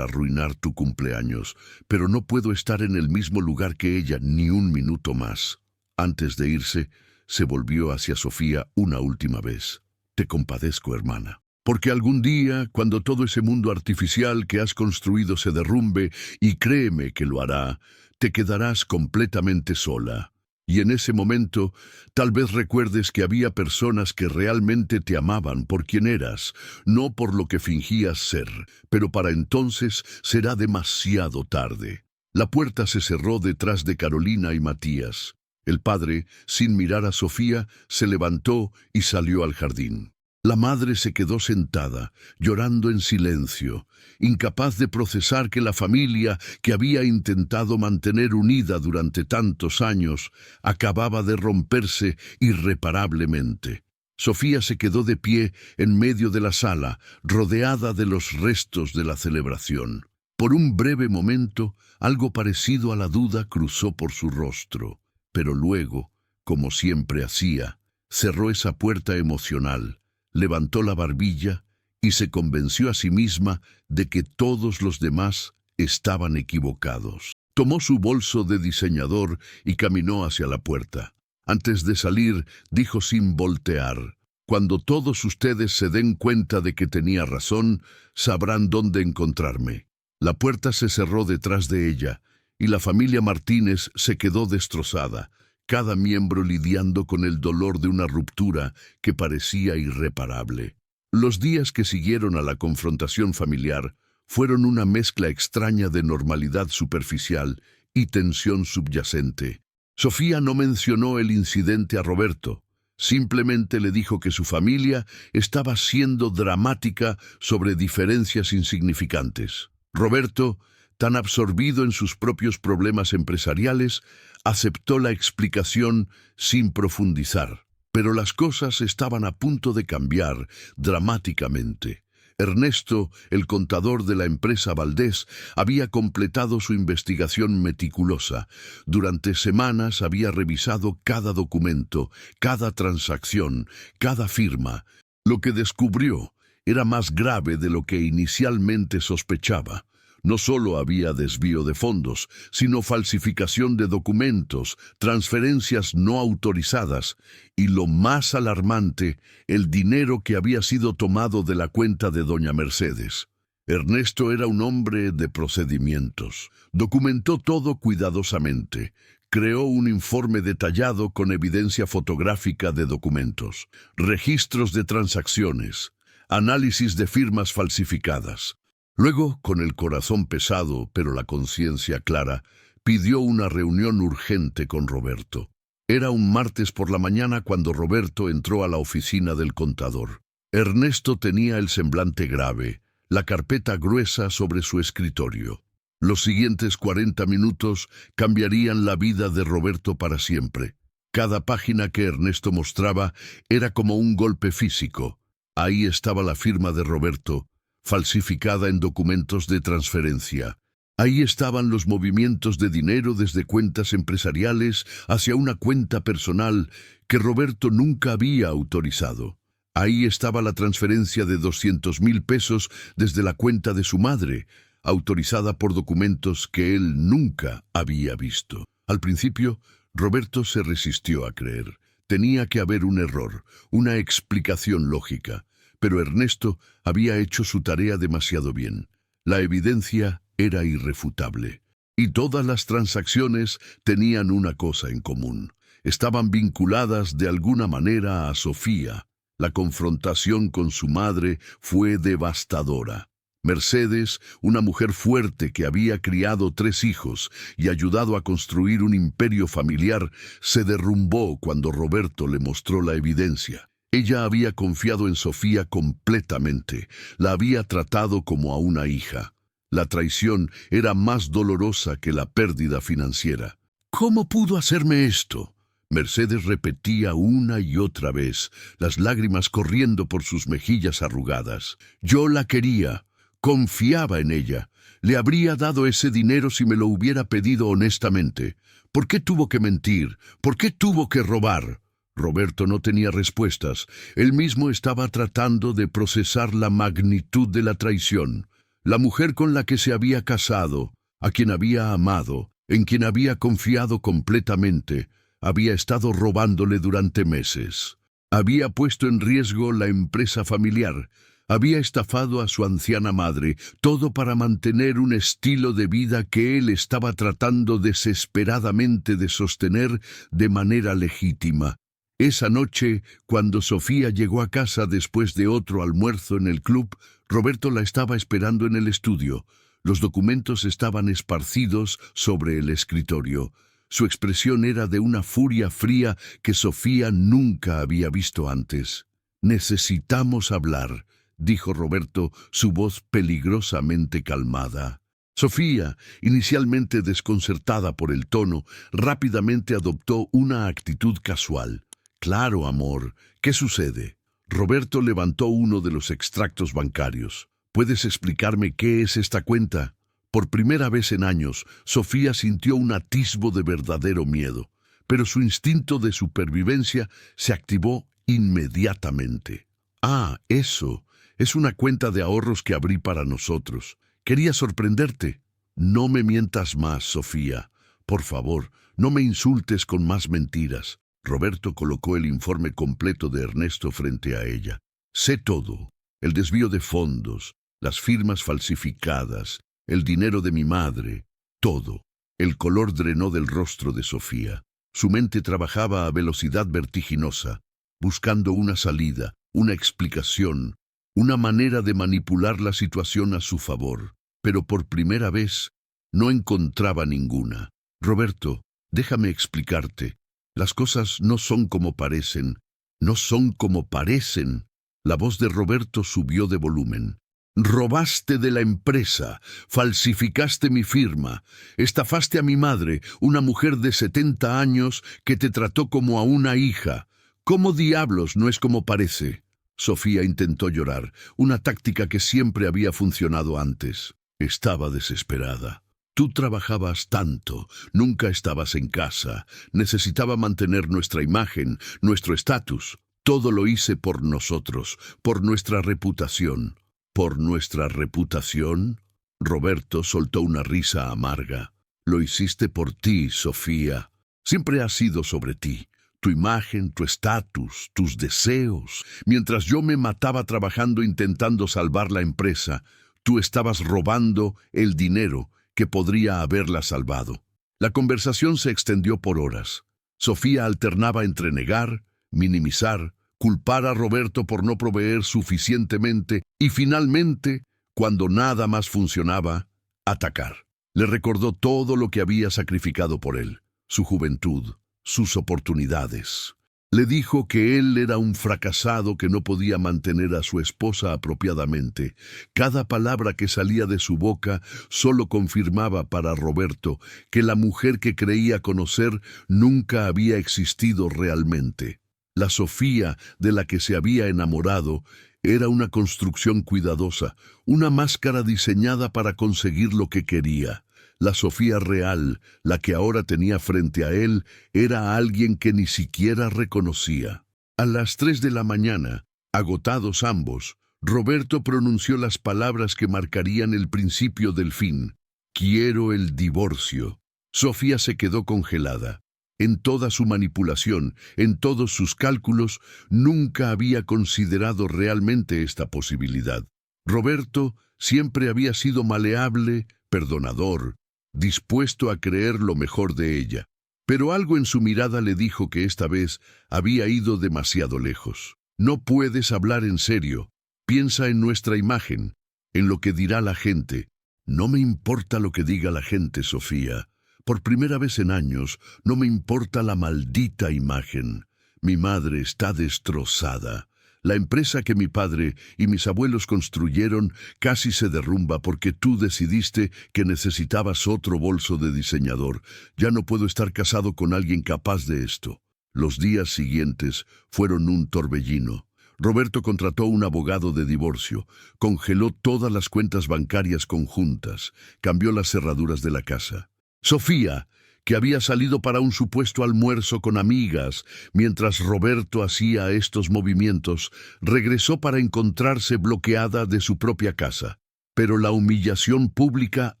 arruinar tu cumpleaños, pero no puedo estar en el mismo lugar que ella ni un minuto más. Antes de irse, se volvió hacia Sofía una última vez. Te compadezco, hermana. Porque algún día, cuando todo ese mundo artificial que has construido se derrumbe, y créeme que lo hará, te quedarás completamente sola. Y en ese momento, tal vez recuerdes que había personas que realmente te amaban por quien eras, no por lo que fingías ser, pero para entonces será demasiado tarde. La puerta se cerró detrás de Carolina y Matías. El padre, sin mirar a Sofía, se levantó y salió al jardín. La madre se quedó sentada, llorando en silencio, incapaz de procesar que la familia que había intentado mantener unida durante tantos años acababa de romperse irreparablemente. Sofía se quedó de pie en medio de la sala, rodeada de los restos de la celebración. Por un breve momento, algo parecido a la duda cruzó por su rostro, pero luego, como siempre hacía, cerró esa puerta emocional, levantó la barbilla y se convenció a sí misma de que todos los demás estaban equivocados. Tomó su bolso de diseñador y caminó hacia la puerta. Antes de salir, dijo sin voltear: «Cuando todos ustedes se den cuenta de que tenía razón, sabrán dónde encontrarme». La puerta se cerró detrás de ella, y la familia Martínez se quedó destrozada, cada miembro lidiando con el dolor de una ruptura que parecía irreparable. Los días que siguieron a la confrontación familiar fueron una mezcla extraña de normalidad superficial y tensión subyacente. Sofía no mencionó el incidente a Roberto, simplemente le dijo que su familia estaba siendo dramática sobre diferencias insignificantes. Roberto, tan absorbido en sus propios problemas empresariales, aceptó la explicación sin profundizar. Pero las cosas estaban a punto de cambiar dramáticamente. Ernesto, el contador de la empresa Valdés, había completado su investigación meticulosa. Durante semanas había revisado cada documento, cada transacción, cada firma. Lo que descubrió era más grave de lo que inicialmente sospechaba. No solo había desvío de fondos, sino falsificación de documentos, transferencias no autorizadas y, lo más alarmante, el dinero que había sido tomado de la cuenta de doña Mercedes. Ernesto era un hombre de procedimientos. Documentó todo cuidadosamente. Creó un informe detallado con evidencia fotográfica de documentos, registros de transacciones, análisis de firmas falsificadas. Luego, con el corazón pesado pero la conciencia clara, pidió una reunión urgente con Roberto. Era un martes por la mañana cuando Roberto entró a la oficina del contador. Ernesto tenía el semblante grave, la carpeta gruesa sobre su escritorio. Los siguientes 40 minutos cambiarían la vida de Roberto para siempre. Cada página que Ernesto mostraba era como un golpe físico. Ahí estaba la firma de Roberto, falsificada en documentos de transferencia. Ahí estaban los movimientos de dinero desde cuentas empresariales hacia una cuenta personal que Roberto nunca había autorizado. Ahí estaba la transferencia de 200,000 pesos desde la cuenta de su madre, autorizada por documentos que él nunca había visto. Al principio, Roberto se resistió a creer. Tenía que haber un error, una explicación lógica. Pero Ernesto había hecho su tarea demasiado bien. La evidencia era irrefutable. Y todas las transacciones tenían una cosa en común. Estaban vinculadas de alguna manera a Sofía. La confrontación con su madre fue devastadora. Mercedes, una mujer fuerte que había criado 3 hijos y ayudado a construir un imperio familiar, se derrumbó cuando Roberto le mostró la evidencia. Ella había confiado en Sofía completamente, la había tratado como a una hija. La traición era más dolorosa que la pérdida financiera. «¿Cómo pudo hacerme esto?», Mercedes repetía una y otra vez, las lágrimas corriendo por sus mejillas arrugadas. Yo la quería, confiaba en ella. Le habría dado ese dinero si me lo hubiera pedido honestamente. ¿Por qué tuvo que mentir? ¿Por qué tuvo que robar? Roberto no tenía respuestas. Él mismo estaba tratando de procesar la magnitud de la traición. La mujer con la que se había casado, a quien había amado, en quien había confiado completamente, había estado robándole durante meses. Había puesto en riesgo la empresa familiar. Había estafado a su anciana madre, todo para mantener un estilo de vida que él estaba tratando desesperadamente de sostener de manera legítima. Esa noche, cuando Sofía llegó a casa después de otro almuerzo en el club, Roberto la estaba esperando en el estudio. Los documentos estaban esparcidos sobre el escritorio. Su expresión era de una furia fría que Sofía nunca había visto antes. «Necesitamos hablar», dijo Roberto, su voz peligrosamente calmada. Sofía, inicialmente desconcertada por el tono, rápidamente adoptó una actitud casual. «Claro, amor. ¿Qué sucede?» Roberto levantó uno de los extractos bancarios. «¿Puedes explicarme qué es esta cuenta?» Por primera vez en años, Sofía sintió un atisbo de verdadero miedo, pero su instinto de supervivencia se activó inmediatamente. «Ah, eso. Es una cuenta de ahorros que abrí para nosotros. Quería sorprenderte». «No me mientas más, Sofía. Por favor, no me insultes con más mentiras». Roberto colocó el informe completo de Ernesto frente a ella. «Sé todo. El desvío de fondos, las firmas falsificadas, el dinero de mi madre, todo». El color drenó del rostro de Sofía. Su mente trabajaba a velocidad vertiginosa, buscando una salida, una explicación, una manera de manipular la situación a su favor. Pero por primera vez no encontraba ninguna. «Roberto, déjame explicarte. Las cosas no son como parecen. No son como parecen». La voz de Roberto subió de volumen. «Robaste de la empresa, falsificaste mi firma, estafaste a mi madre, una mujer de 70 años que te trató como a una hija. ¿Cómo diablos no es como parece?» Sofía intentó llorar, una táctica que siempre había funcionado antes. Estaba desesperada. «Tú trabajabas tanto, nunca estabas en casa, necesitaba mantener nuestra imagen, nuestro estatus. Todo lo hice por nosotros, por nuestra reputación». «¿Por nuestra reputación?» Roberto soltó una risa amarga. «Lo hiciste por ti, Sofía. Siempre ha sido sobre ti. Tu imagen, tu estatus, tus deseos. Mientras yo me mataba trabajando intentando salvar la empresa, tú estabas robando el dinero que podría haberla salvado». La conversación se extendió por horas. Sofía alternaba entre negar, minimizar, culpar a Roberto por no proveer suficientemente y finalmente, cuando nada más funcionaba, atacar. Le recordó todo lo que había sacrificado por él, su juventud, sus oportunidades. Le dijo que él era un fracasado que no podía mantener a su esposa apropiadamente. Cada palabra que salía de su boca solo confirmaba para Roberto que la mujer que creía conocer nunca había existido realmente. La Sofía de la que se había enamorado era una construcción cuidadosa, una máscara diseñada para conseguir lo que quería. La Sofía real, la que ahora tenía frente a él, era alguien que ni siquiera reconocía. A las 3 de la mañana, agotados ambos, Roberto pronunció las palabras que marcarían el principio del fin. «Quiero el divorcio». Sofía se quedó congelada. En toda su manipulación, en todos sus cálculos, nunca había considerado realmente esta posibilidad. Roberto siempre había sido maleable, perdonador, dispuesto a creer lo mejor de ella. Pero algo en su mirada le dijo que esta vez había ido demasiado lejos. «No puedes hablar en serio. Piensa en nuestra imagen, en lo que dirá la gente». «No me importa lo que diga la gente, Sofía. Por primera vez en años, no me importa la maldita imagen. Mi madre está destrozada. La empresa que mi padre y mis abuelos construyeron casi se derrumba porque tú decidiste que necesitabas otro bolso de diseñador. Ya no puedo estar casado con alguien capaz de esto». Los días siguientes fueron un torbellino. Roberto contrató un abogado de divorcio, congeló todas las cuentas bancarias conjuntas, cambió las cerraduras de la casa. Sofía, que había salido para un supuesto almuerzo con amigas mientras Roberto hacía estos movimientos, regresó para encontrarse bloqueada de su propia casa. Pero la humillación pública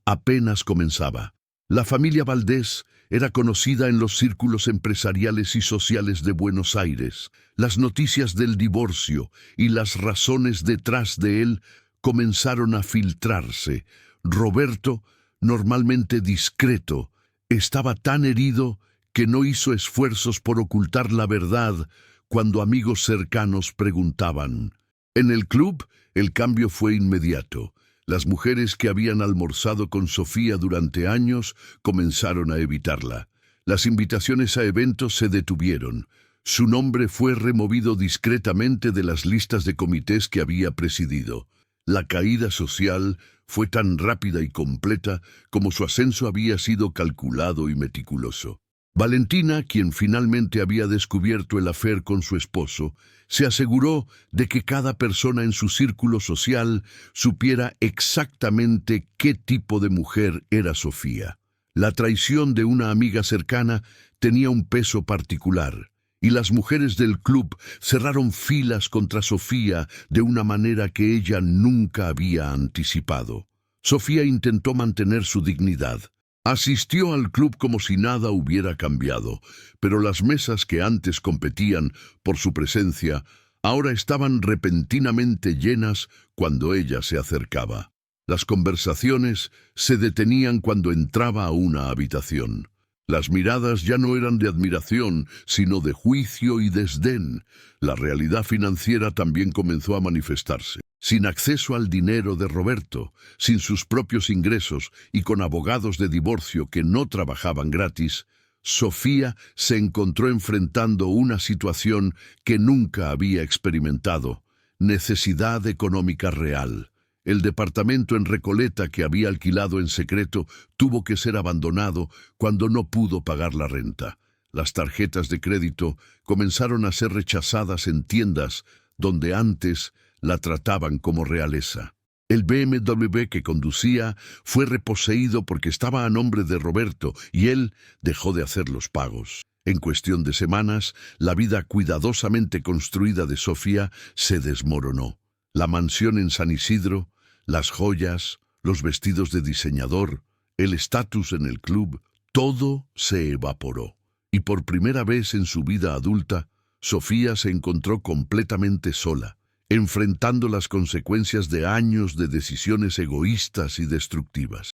apenas comenzaba. La familia Valdés era conocida en los círculos empresariales y sociales de Buenos Aires. Las noticias del divorcio y las razones detrás de él comenzaron a filtrarse. Roberto, normalmente discreto, estaba tan herido que no hizo esfuerzos por ocultar la verdad cuando amigos cercanos preguntaban. En el club, el cambio fue inmediato. Las mujeres que habían almorzado con Sofía durante años comenzaron a evitarla. Las invitaciones a eventos se detuvieron. Su nombre fue removido discretamente de las listas de comités que había presidido. La caída social fue tan rápida y completa como su ascenso había sido calculado y meticuloso. Valentina, quien finalmente había descubierto el affair con su esposo, se aseguró de que cada persona en su círculo social supiera exactamente qué tipo de mujer era Sofía. La traición de una amiga cercana tenía un peso particular, y las mujeres del club cerraron filas contra Sofía de una manera que ella nunca había anticipado. Sofía intentó mantener su dignidad. Asistió al club como si nada hubiera cambiado, pero las mesas que antes competían por su presencia ahora estaban repentinamente llenas cuando ella se acercaba. Las conversaciones se detenían cuando entraba a una habitación. Las miradas ya no eran de admiración, sino de juicio y desdén. La realidad financiera también comenzó a manifestarse. Sin acceso al dinero de Roberto, sin sus propios ingresos y con abogados de divorcio que no trabajaban gratis, Sofía se encontró enfrentando una situación que nunca había experimentado: necesidad económica real. El departamento en Recoleta que había alquilado en secreto tuvo que ser abandonado cuando no pudo pagar la renta. Las tarjetas de crédito comenzaron a ser rechazadas en tiendas donde antes la trataban como realeza. El BMW que conducía fue reposeído porque estaba a nombre de Roberto y él dejó de hacer los pagos. En cuestión de semanas, la vida cuidadosamente construida de Sofía se desmoronó. La mansión en San Isidro, las joyas, los vestidos de diseñador, el estatus en el club, todo se evaporó. Y por primera vez en su vida adulta, Sofía se encontró completamente sola, enfrentando las consecuencias de años de decisiones egoístas y destructivas.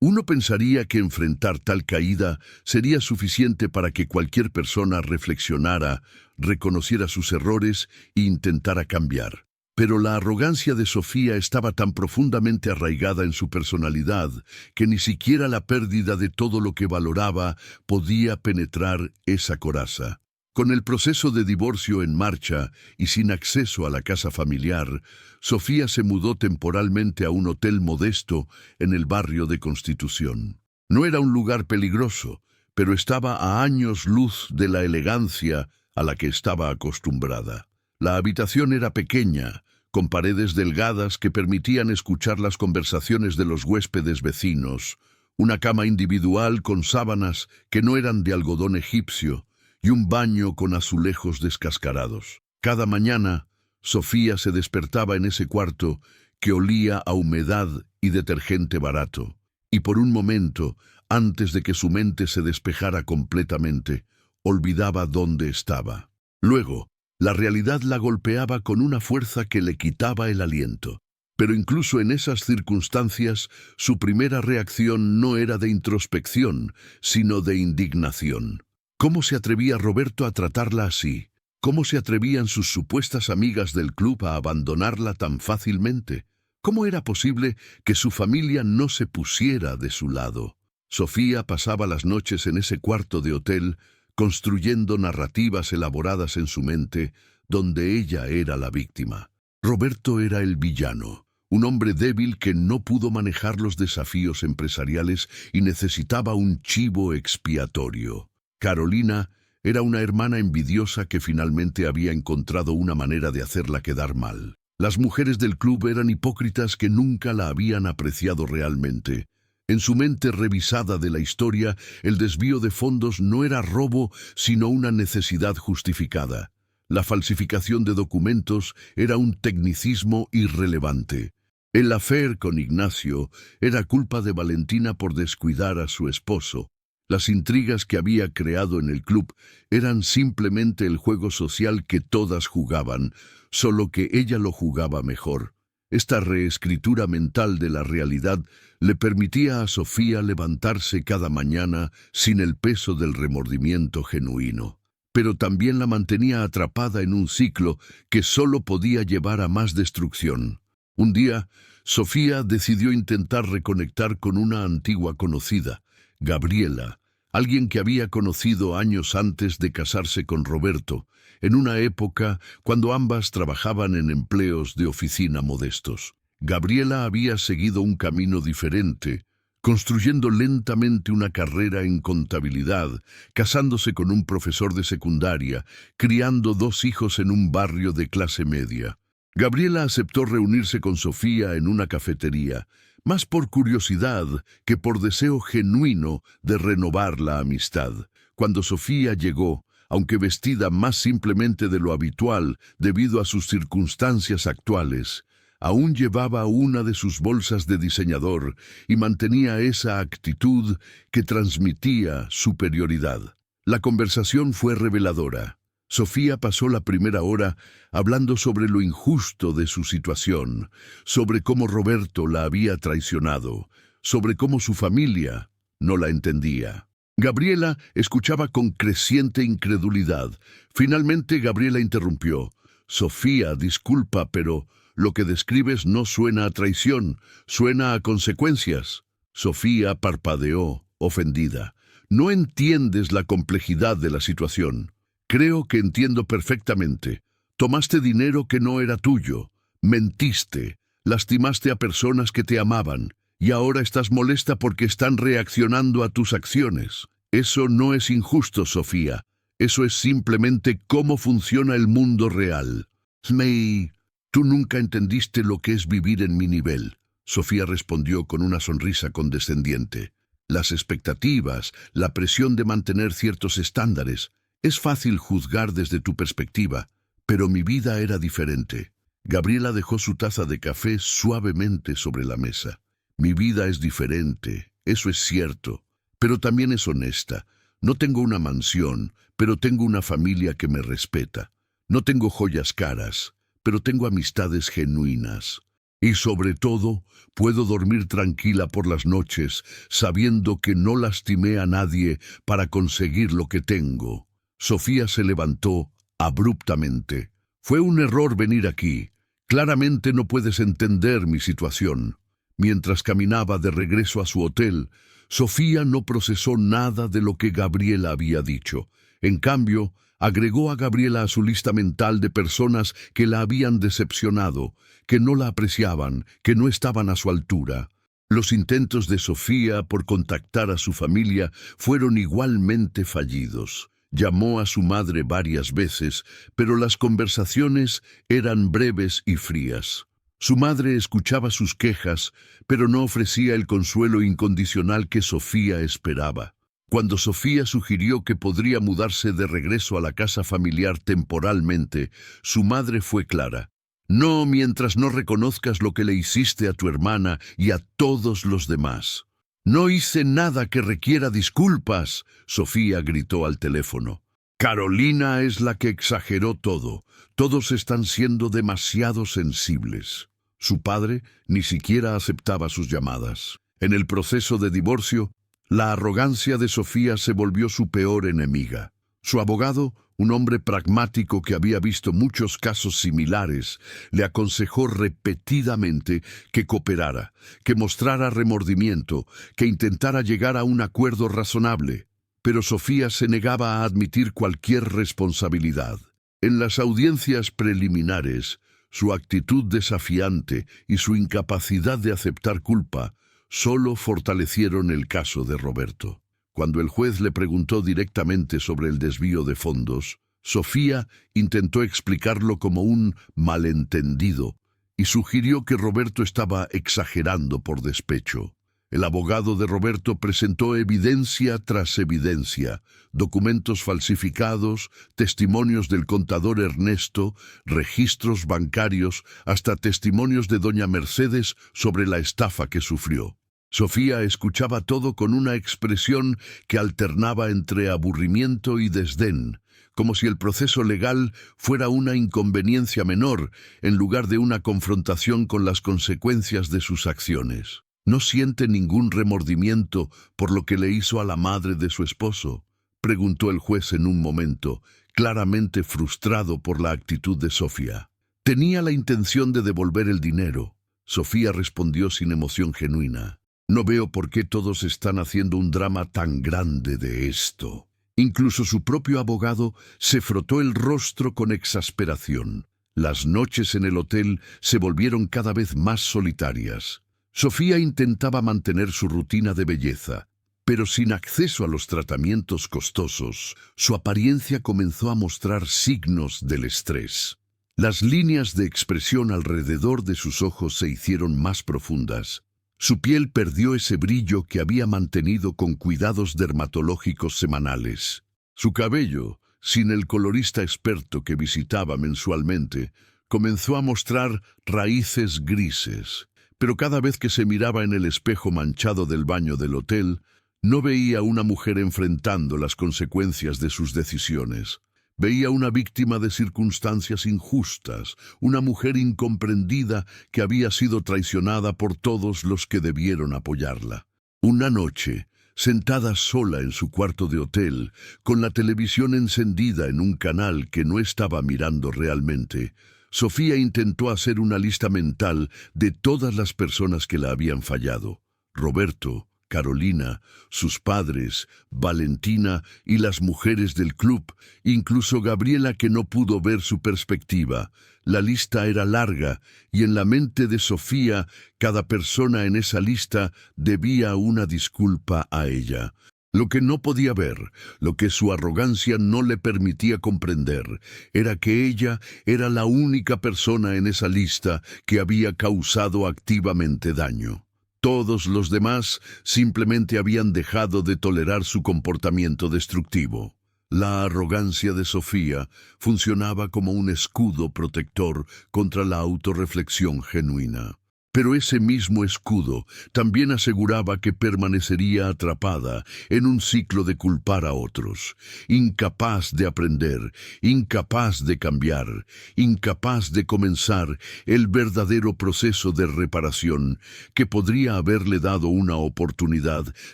Uno pensaría que enfrentar tal caída sería suficiente para que cualquier persona reflexionara, reconociera sus errores e intentara cambiar. Pero la arrogancia de Sofía estaba tan profundamente arraigada en su personalidad que ni siquiera la pérdida de todo lo que valoraba podía penetrar esa coraza. Con el proceso de divorcio en marcha y sin acceso a la casa familiar, Sofía se mudó temporalmente a un hotel modesto en el barrio de Constitución. No era un lugar peligroso, pero estaba a años luz de la elegancia a la que estaba acostumbrada. La habitación era pequeña, con paredes delgadas que permitían escuchar las conversaciones de los huéspedes vecinos, una cama individual con sábanas que no eran de algodón egipcio, y un baño con azulejos descascarados. Cada mañana, Sofía se despertaba en ese cuarto que olía a humedad y detergente barato, y por un momento, antes de que su mente se despejara completamente, olvidaba dónde estaba. Luego, la realidad la golpeaba con una fuerza que le quitaba el aliento. Pero incluso en esas circunstancias, su primera reacción no era de introspección, sino de indignación. ¿Cómo se atrevía Roberto a tratarla así? ¿Cómo se atrevían sus supuestas amigas del club a abandonarla tan fácilmente? ¿Cómo era posible que su familia no se pusiera de su lado? Sofía pasaba las noches en ese cuarto de hotel, construyendo narrativas elaboradas en su mente, donde ella era la víctima. Roberto era el villano, un hombre débil que no pudo manejar los desafíos empresariales y necesitaba un chivo expiatorio. Carolina era una hermana envidiosa que finalmente había encontrado una manera de hacerla quedar mal. Las mujeres del club eran hipócritas que nunca la habían apreciado realmente. En su mente revisada de la historia, el desvío de fondos no era robo, sino una necesidad justificada. La falsificación de documentos era un tecnicismo irrelevante. El affair con Ignacio era culpa de Valentina por descuidar a su esposo. Las intrigas que había creado en el club eran simplemente el juego social que todas jugaban, solo que ella lo jugaba mejor. Esta reescritura mental de la realidad le permitía a Sofía levantarse cada mañana sin el peso del remordimiento genuino. Pero también la mantenía atrapada en un ciclo que solo podía llevar a más destrucción. Un día, Sofía decidió intentar reconectar con una antigua conocida, Gabriela, alguien que había conocido años antes de casarse con Roberto, en una época cuando ambas trabajaban en empleos de oficina modestos. Gabriela había seguido un camino diferente, construyendo lentamente una carrera en contabilidad, casándose con un profesor de secundaria, criando 2 hijos en un barrio de clase media. Gabriela aceptó reunirse con Sofía en una cafetería, más por curiosidad que por deseo genuino de renovar la amistad. Cuando Sofía llegó, aunque vestida más simplemente de lo habitual debido a sus circunstancias actuales, aún llevaba una de sus bolsas de diseñador y mantenía esa actitud que transmitía superioridad. La conversación fue reveladora. Sofía pasó la primera hora hablando sobre lo injusto de su situación, sobre cómo Roberto la había traicionado, sobre cómo su familia no la entendía. Gabriela escuchaba con creciente incredulidad. Finalmente Gabriela interrumpió. Sofía, disculpa, pero lo que describes no suena a traición, suena a consecuencias. Sofía parpadeó, ofendida. No entiendes la complejidad de la situación. Creo que entiendo perfectamente. Tomaste dinero que no era tuyo, mentiste, lastimaste a personas que te amaban, y ahora estás molesta porque están reaccionando a tus acciones. Eso no es injusto, Sofía. Eso es simplemente cómo funciona el mundo real. May, tú nunca entendiste lo que es vivir en mi nivel. Sofía respondió con una sonrisa condescendiente. Las expectativas, la presión de mantener ciertos estándares. Es fácil juzgar desde tu perspectiva, pero mi vida era diferente. Gabriela dejó su taza de café suavemente sobre la mesa. Mi vida es diferente, eso es cierto, pero también es honesta. No tengo una mansión, pero tengo una familia que me respeta. No tengo joyas caras, pero tengo amistades genuinas. Y sobre todo, puedo dormir tranquila por las noches, sabiendo que no lastimé a nadie para conseguir lo que tengo. Sofía se levantó abruptamente. Fue un error venir aquí. Claramente no puedes entender mi situación. Mientras caminaba de regreso a su hotel, Sofía no procesó nada de lo que Gabriela había dicho. En cambio, agregó a Gabriela a su lista mental de personas que la habían decepcionado, que no la apreciaban, que no estaban a su altura. Los intentos de Sofía por contactar a su familia fueron igualmente fallidos. Llamó a su madre varias veces, pero las conversaciones eran breves y frías. Su madre escuchaba sus quejas, pero no ofrecía el consuelo incondicional que Sofía esperaba. Cuando Sofía sugirió que podría mudarse de regreso a la casa familiar temporalmente, su madre fue clara. No mientras no reconozcas lo que le hiciste a tu hermana y a todos los demás. No hice nada que requiera disculpas, Sofía gritó al teléfono. Carolina es la que exageró todo. Todos están siendo demasiado sensibles. Su padre ni siquiera aceptaba sus llamadas. En el proceso de divorcio, la arrogancia de Sofía se volvió su peor enemiga. Su abogado, un hombre pragmático que había visto muchos casos similares, le aconsejó repetidamente que cooperara, que mostrara remordimiento, que intentara llegar a un acuerdo razonable. Pero Sofía se negaba a admitir cualquier responsabilidad. En las audiencias preliminares, Su actitud desafiante y su incapacidad de aceptar culpa solo fortalecieron el caso de Roberto. Cuando el juez le preguntó directamente sobre el desvío de fondos, Sofía intentó explicarlo como un malentendido y sugirió que Roberto estaba exagerando por despecho. El abogado de Roberto presentó evidencia tras evidencia, documentos falsificados, testimonios del contador Ernesto, registros bancarios, hasta testimonios de doña Mercedes sobre la estafa que sufrió. Sofía escuchaba todo con una expresión que alternaba entre aburrimiento y desdén, como si el proceso legal fuera una inconveniencia menor en lugar de una confrontación con las consecuencias de sus acciones. ¿No siente ningún remordimiento por lo que le hizo a la madre de su esposo?, preguntó el juez en un momento, claramente frustrado por la actitud de Sofía. Tenía la intención de devolver el dinero. Sofía respondió sin emoción genuina. No veo por qué todos están haciendo un drama tan grande de esto. Incluso su propio abogado se frotó el rostro con exasperación. Las noches en el hotel se volvieron cada vez más solitarias. Sofía intentaba mantener su rutina de belleza, pero sin acceso a los tratamientos costosos, su apariencia comenzó a mostrar signos del estrés. Las líneas de expresión alrededor de sus ojos se hicieron más profundas. Su piel perdió ese brillo que había mantenido con cuidados dermatológicos semanales. Su cabello, sin el colorista experto que visitaba mensualmente, comenzó a mostrar raíces grises. Pero cada vez que se miraba en el espejo manchado del baño del hotel, no veía una mujer enfrentando las consecuencias de sus decisiones. Veía una víctima de circunstancias injustas, una mujer incomprendida que había sido traicionada por todos los que debieron apoyarla. Una noche, sentada sola en su cuarto de hotel, con la televisión encendida en un canal que no estaba mirando realmente, Sofía intentó hacer una lista mental de todas las personas que la habían fallado. Roberto, Carolina, sus padres, Valentina y las mujeres del club, incluso Gabriela, que no pudo ver su perspectiva. La lista era larga y en la mente de Sofía cada persona en esa lista debía una disculpa a ella. Lo que no podía ver, lo que su arrogancia no le permitía comprender, era que ella era la única persona en esa lista que había causado activamente daño. Todos los demás simplemente habían dejado de tolerar su comportamiento destructivo. La arrogancia de Sofía funcionaba como un escudo protector contra la autorreflexión genuina. Pero ese mismo escudo también aseguraba que permanecería atrapada en un ciclo de culpar a otros, incapaz de aprender, incapaz de cambiar, incapaz de comenzar el verdadero proceso de reparación que podría haberle dado una oportunidad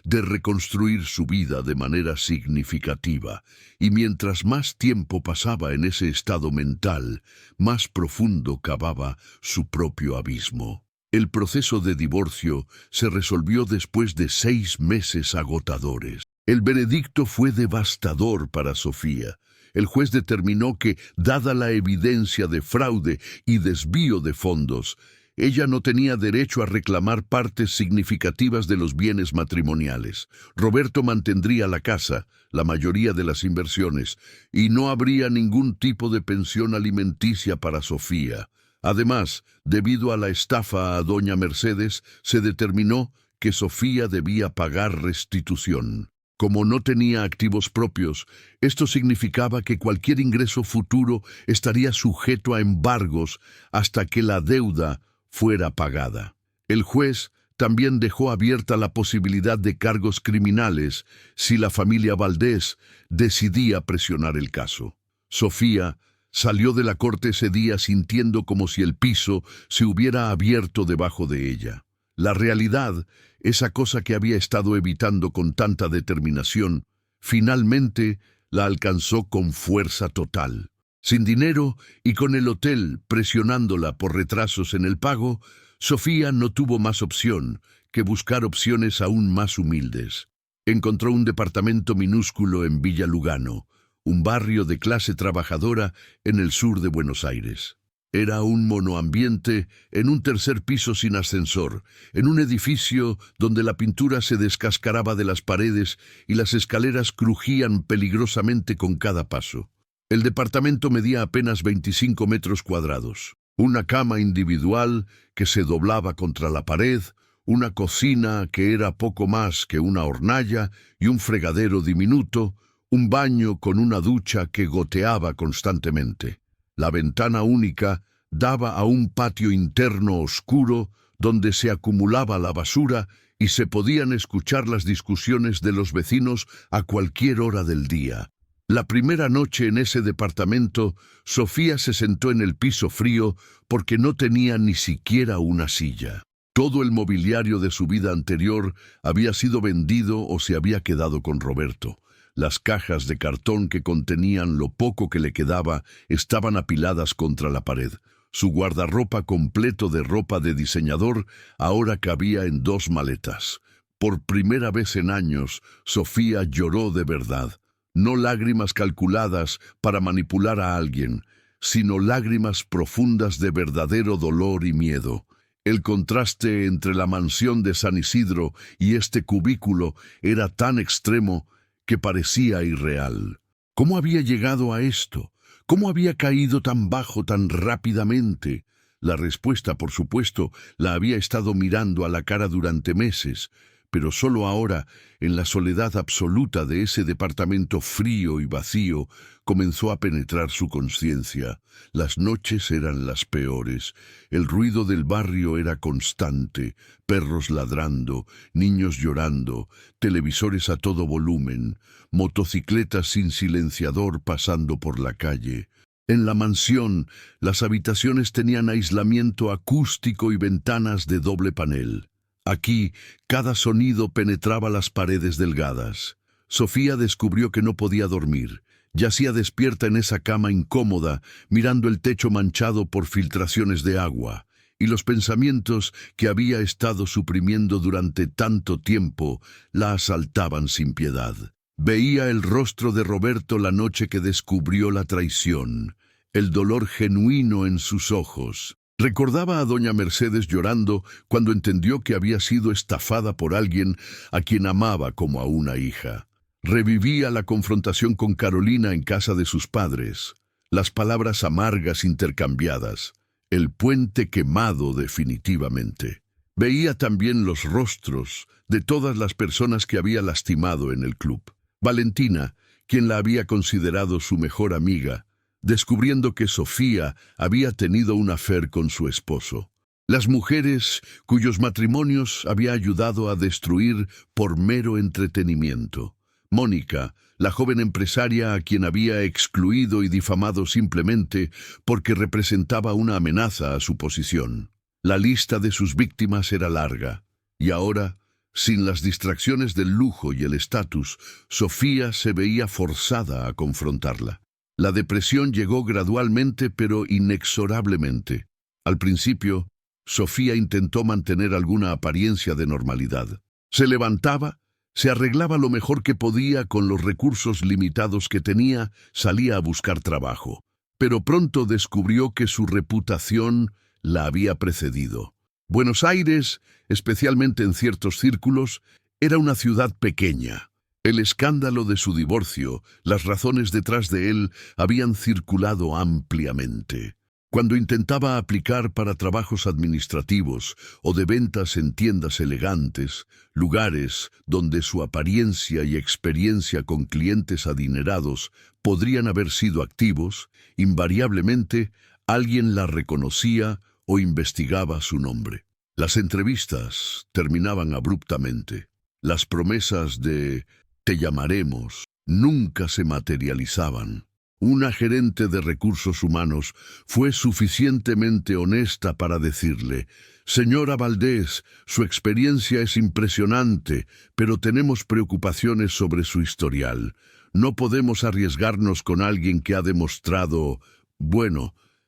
de reconstruir su vida de manera significativa. Y mientras más tiempo pasaba en ese estado mental, más profundo cavaba su propio abismo. El proceso de divorcio se resolvió después de 6 meses agotadores. El veredicto fue devastador para Sofía. El juez determinó que, dada la evidencia de fraude y desvío de fondos, ella no tenía derecho a reclamar partes significativas de los bienes matrimoniales. Roberto mantendría la casa, la mayoría de las inversiones, y no habría ningún tipo de pensión alimenticia para Sofía. Además, debido a la estafa a doña Mercedes, se determinó que Sofía debía pagar restitución. Como no tenía activos propios, esto significaba que cualquier ingreso futuro estaría sujeto a embargos hasta que la deuda fuera pagada. El juez también dejó abierta la posibilidad de cargos criminales si la familia Valdés decidía presionar el caso. Sofía salió de la corte ese día sintiendo como si el piso se hubiera abierto debajo de ella. La realidad, esa cosa que había estado evitando con tanta determinación, finalmente la alcanzó con fuerza total. Sin dinero y con el hotel presionándola por retrasos en el pago, Sofía no tuvo más opción que buscar opciones aún más humildes. Encontró un departamento minúsculo en Villa Lugano, un barrio de clase trabajadora en el sur de Buenos Aires. Era un monoambiente en un tercer piso sin ascensor, en un edificio donde la pintura se descascaraba de las paredes y las escaleras crujían peligrosamente con cada paso. El departamento medía apenas 25 metros cuadrados. Una cama individual que se doblaba contra la pared, una cocina que era poco más que una hornalla y un fregadero diminuto, un baño con una ducha que goteaba constantemente. La ventana única daba a un patio interno oscuro donde se acumulaba la basura y se podían escuchar las discusiones de los vecinos a cualquier hora del día. La primera noche en ese departamento, Sofía se sentó en el piso frío porque no tenía ni siquiera una silla. Todo el mobiliario de su vida anterior había sido vendido o se había quedado con Roberto. Las cajas de cartón que contenían lo poco que le quedaba estaban apiladas contra la pared. Su guardarropa completo de ropa de diseñador ahora cabía en 2 maletas. Por primera vez en años, Sofía lloró de verdad. No lágrimas calculadas para manipular a alguien, sino lágrimas profundas de verdadero dolor y miedo. El contraste entre la mansión de San Isidro y este cubículo era tan extremo que parecía irreal. ¿Cómo había llegado a esto? ¿Cómo había caído tan bajo tan rápidamente? La respuesta, por supuesto, la había estado mirando a la cara durante meses, pero solo ahora, en la soledad absoluta de ese departamento frío y vacío, comenzó a penetrar su conciencia. Las noches eran las peores. El ruido del barrio era constante, perros ladrando, niños llorando, televisores a todo volumen, motocicletas sin silenciador pasando por la calle. En la mansión, las habitaciones tenían aislamiento acústico y ventanas de doble panel. Aquí, cada sonido penetraba las paredes delgadas. Sofía descubrió que no podía dormir. Yacía despierta en esa cama incómoda, mirando el techo manchado por filtraciones de agua, y los pensamientos que había estado suprimiendo durante tanto tiempo la asaltaban sin piedad. Veía el rostro de Roberto la noche que descubrió la traición, el dolor genuino en sus ojos. Recordaba a doña Mercedes llorando cuando entendió que había sido estafada por alguien a quien amaba como a una hija. Revivía la confrontación con Carolina en casa de sus padres, las palabras amargas intercambiadas, el puente quemado definitivamente. Veía también los rostros de todas las personas que había lastimado en el club. Valentina, quien la había considerado su mejor amiga, descubriendo que Sofía había tenido un affair con su esposo. Las mujeres cuyos matrimonios había ayudado a destruir por mero entretenimiento. Mónica, la joven empresaria a quien había excluido y difamado simplemente porque representaba una amenaza a su posición. La lista de sus víctimas era larga, y ahora, sin las distracciones del lujo y el estatus, Sofía se veía forzada a confrontarla. La depresión llegó gradualmente pero inexorablemente. Al principio, Sofía intentó mantener alguna apariencia de normalidad. Se levantaba, se arreglaba lo mejor que podía con los recursos limitados que tenía, salía a buscar trabajo. Pero pronto descubrió que su reputación la había precedido. Buenos Aires, especialmente en ciertos círculos, era una ciudad pequeña. El escándalo de su divorcio, las razones detrás de él, habían circulado ampliamente. Cuando intentaba aplicar para trabajos administrativos o de ventas en tiendas elegantes, lugares donde su apariencia y experiencia con clientes adinerados podrían haber sido activos, invariablemente alguien la reconocía o investigaba su nombre. Las entrevistas terminaban abruptamente. Las promesas de «te llamaremos» nunca se materializaban. Una gerente de recursos humanos fue suficientemente honesta para decirle: «Señora Valdés, su experiencia es impresionante, pero tenemos preocupaciones sobre su historial. No podemos arriesgarnos con alguien que ha demostrado,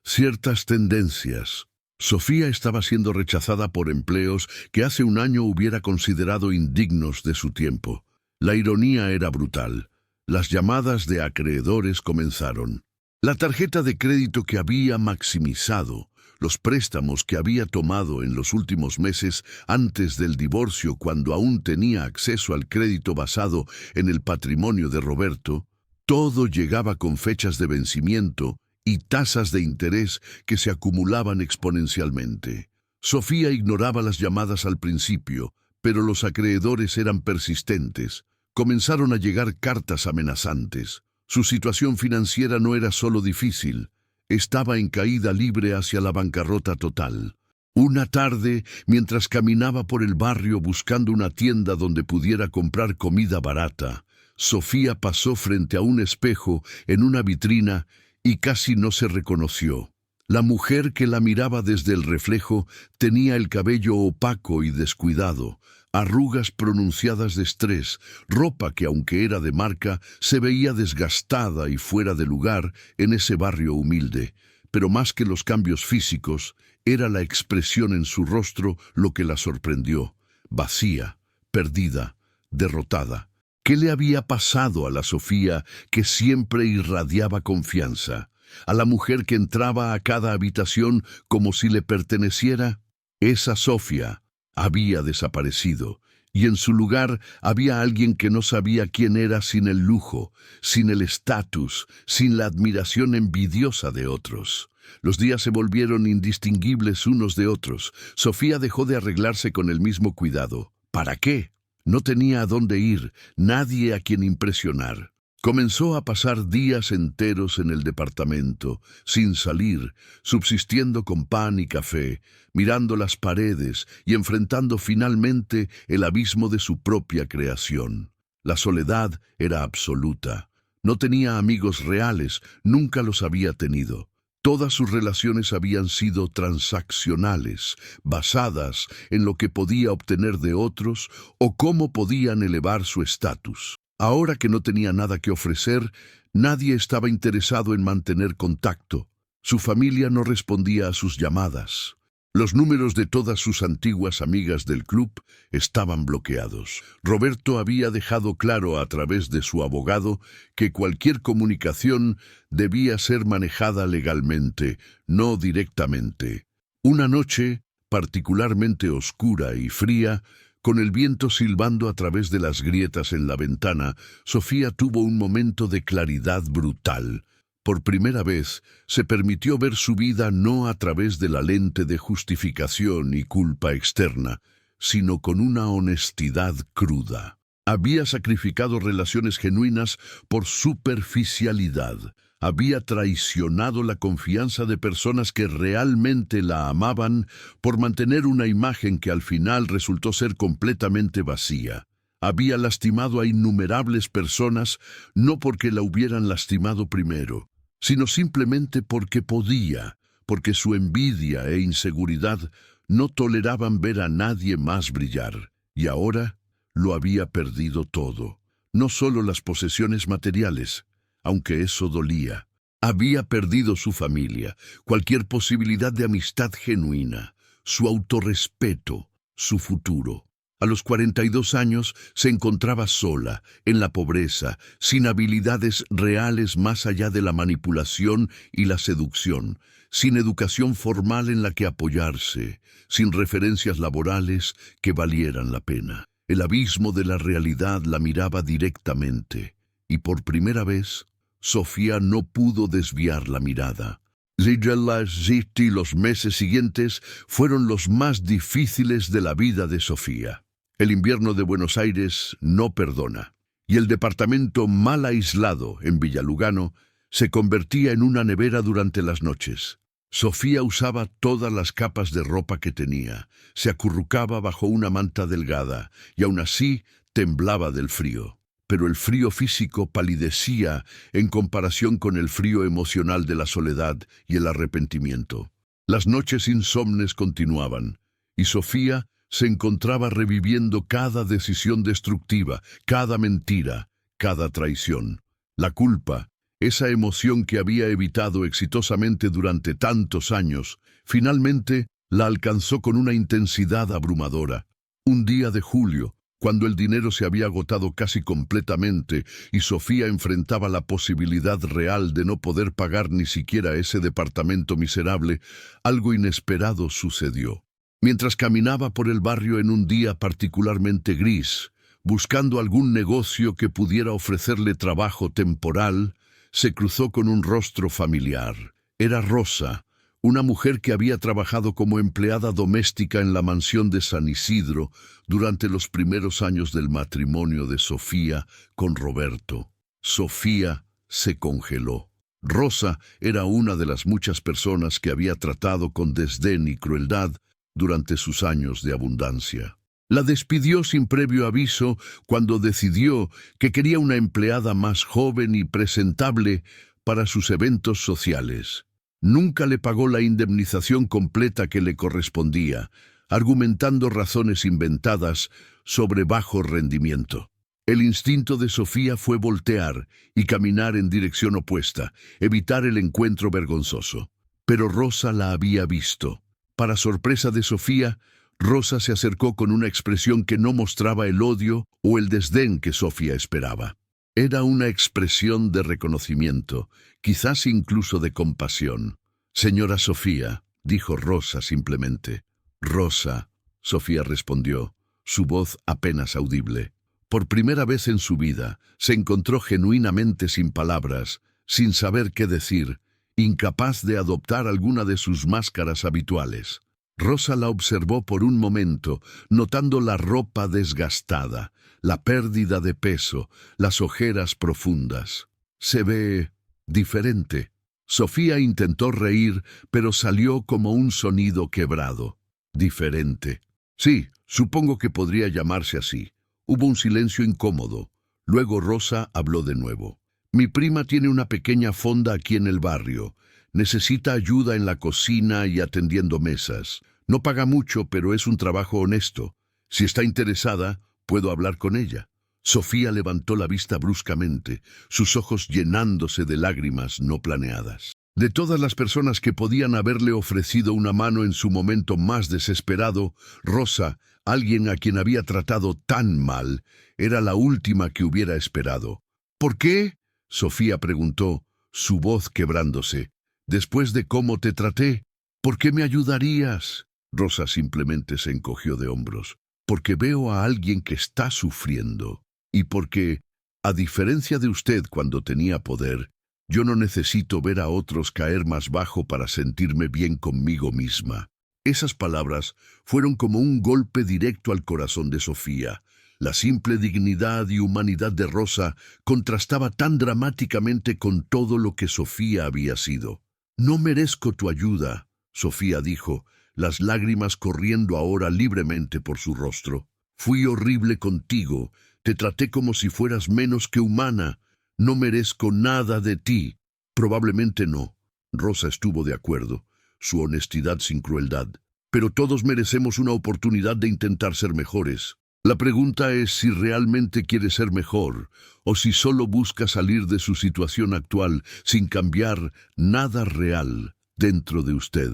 ciertas tendencias». Sofía estaba siendo rechazada por empleos que hace un año hubiera considerado indignos de su tiempo. La ironía era brutal. Las llamadas de acreedores comenzaron. La tarjeta de crédito que había maximizado, los préstamos que había tomado en los últimos meses antes del divorcio cuando aún tenía acceso al crédito basado en el patrimonio de Roberto, todo llegaba con fechas de vencimiento y tasas de interés que se acumulaban exponencialmente. Sofía ignoraba las llamadas al principio, pero los acreedores eran persistentes. Comenzaron a llegar cartas amenazantes. Su situación financiera no era solo difícil, estaba en caída libre hacia la bancarrota total. Una tarde, mientras caminaba por el barrio buscando una tienda donde pudiera comprar comida barata, Sofía pasó frente a un espejo en una vitrina y casi no se reconoció. La mujer que la miraba desde el reflejo tenía el cabello opaco y descuidado, arrugas pronunciadas de estrés, ropa que aunque era de marca, se veía desgastada y fuera de lugar en ese barrio humilde. Pero más que los cambios físicos, era la expresión en su rostro lo que la sorprendió. Vacía, perdida, derrotada. ¿Qué le había pasado a la Sofía que siempre irradiaba confianza? A la mujer que entraba a cada habitación como si le perteneciera. Esa Sofía había desaparecido, y en su lugar había alguien que no sabía quién era sin el lujo, sin el estatus, sin la admiración envidiosa de otros. Los días se volvieron indistinguibles unos de otros. Sofía dejó de arreglarse con el mismo cuidado. ¿Para qué? No tenía a dónde ir, nadie a quien impresionar. Comenzó a pasar días enteros en el departamento, sin salir, subsistiendo con pan y café, mirando las paredes y enfrentando finalmente el abismo de su propia creación. La soledad era absoluta. No tenía amigos reales, nunca los había tenido. Todas sus relaciones habían sido transaccionales, basadas en lo que podía obtener de otros o cómo podían elevar su estatus. Ahora que no tenía nada que ofrecer, nadie estaba interesado en mantener contacto. Su familia no respondía a sus llamadas. Los números de todas sus antiguas amigas del club estaban bloqueados. Roberto había dejado claro a través de su abogado que cualquier comunicación debía ser manejada legalmente, no directamente. Una noche, particularmente oscura y fría, con el viento silbando a través de las grietas en la ventana, Sofía tuvo un momento de claridad brutal. Por primera vez, se permitió ver su vida no a través de la lente de justificación y culpa externa, sino con una honestidad cruda. Había sacrificado relaciones genuinas por superficialidad. Había traicionado la confianza de personas que realmente la amaban por mantener una imagen que al final resultó ser completamente vacía. Había lastimado a innumerables personas no porque la hubieran lastimado primero, sino simplemente porque podía, porque su envidia e inseguridad no toleraban ver a nadie más brillar. Y ahora lo había perdido todo, no solo las posesiones materiales, aunque eso dolía. Había perdido su familia, cualquier posibilidad de amistad genuina, su autorrespeto, su futuro. A los 42 años se encontraba sola, en la pobreza, sin habilidades reales más allá de la manipulación y la seducción, sin educación formal en la que apoyarse, sin referencias laborales que valieran la pena. El abismo de la realidad la miraba directamente, y por primera vez, Sofía no pudo desviar la mirada. Los meses siguientes fueron los más difíciles de la vida de Sofía. El invierno de Buenos Aires no perdona, y el departamento mal aislado en Villalugano se convertía en una nevera durante las noches. Sofía usaba todas las capas de ropa que tenía, se acurrucaba bajo una manta delgada y aún así temblaba del frío. Pero el frío físico palidecía en comparación con el frío emocional de la soledad y el arrepentimiento. Las noches insomnes continuaban, y Sofía se encontraba reviviendo cada decisión destructiva, cada mentira, cada traición. La culpa, esa emoción que había evitado exitosamente durante tantos años, finalmente la alcanzó con una intensidad abrumadora. Un día de julio, Cuando el dinero se había agotado casi completamente y Sofía enfrentaba la posibilidad real de no poder pagar ni siquiera ese departamento miserable, algo inesperado sucedió. Mientras caminaba por el barrio en un día particularmente gris, buscando algún negocio que pudiera ofrecerle trabajo temporal, se cruzó con un rostro familiar. Era Rosa, una mujer que había trabajado como empleada doméstica en la mansión de San Isidro durante los primeros años del matrimonio de Sofía con Roberto. Sofía se congeló. Rosa era una de las muchas personas que había tratado con desdén y crueldad durante sus años de abundancia. La despidió sin previo aviso cuando decidió que quería una empleada más joven y presentable para sus eventos sociales. Nunca le pagó la indemnización completa que le correspondía, argumentando razones inventadas sobre bajo rendimiento. El instinto de Sofía fue voltear y caminar en dirección opuesta, evitar el encuentro vergonzoso. Pero Rosa la había visto. Para sorpresa de Sofía, Rosa se acercó con una expresión que no mostraba el odio o el desdén que Sofía esperaba. Era una expresión de reconocimiento, quizás incluso de compasión. «Señora Sofía», dijo Rosa simplemente. «Rosa», Sofía respondió, su voz apenas audible. Por primera vez en su vida, se encontró genuinamente sin palabras, sin saber qué decir, incapaz de adoptar alguna de sus máscaras habituales. Rosa la observó por un momento, notando la ropa desgastada, la pérdida de peso, las ojeras profundas. «Se ve diferente». Sofía intentó reír, pero salió como un sonido quebrado. «Diferente». «Sí, supongo que podría llamarse así». Hubo un silencio incómodo. Luego Rosa habló de nuevo. «Mi prima tiene una pequeña fonda aquí en el barrio. Necesita ayuda en la cocina y atendiendo mesas. No paga mucho, pero es un trabajo honesto. Si está interesada, puedo hablar con ella». Sofía levantó la vista bruscamente, sus ojos llenándose de lágrimas no planeadas. De todas las personas que podían haberle ofrecido una mano en su momento más desesperado, Rosa, alguien a quien había tratado tan mal, era la última que hubiera esperado. «¿Por qué?», Sofía preguntó, su voz quebrándose. «Después de cómo te traté, ¿por qué me ayudarías?». Rosa simplemente se encogió de hombros. «Porque veo a alguien que está sufriendo. Y porque, a diferencia de usted cuando tenía poder, yo no necesito ver a otros caer más bajo para sentirme bien conmigo misma». Esas palabras fueron como un golpe directo al corazón de Sofía. La simple dignidad y humanidad de Rosa contrastaba tan dramáticamente con todo lo que Sofía había sido. «No merezco tu ayuda», Sofía dijo, las lágrimas corriendo ahora libremente por su rostro. «Fui horrible contigo. Te traté como si fueras menos que humana. No merezco nada de ti». «Probablemente no». Rosa estuvo de acuerdo, su honestidad sin crueldad. «Pero todos merecemos una oportunidad de intentar ser mejores. La pregunta es si realmente quiere ser mejor, o si solo busca salir de su situación actual sin cambiar nada real dentro de usted».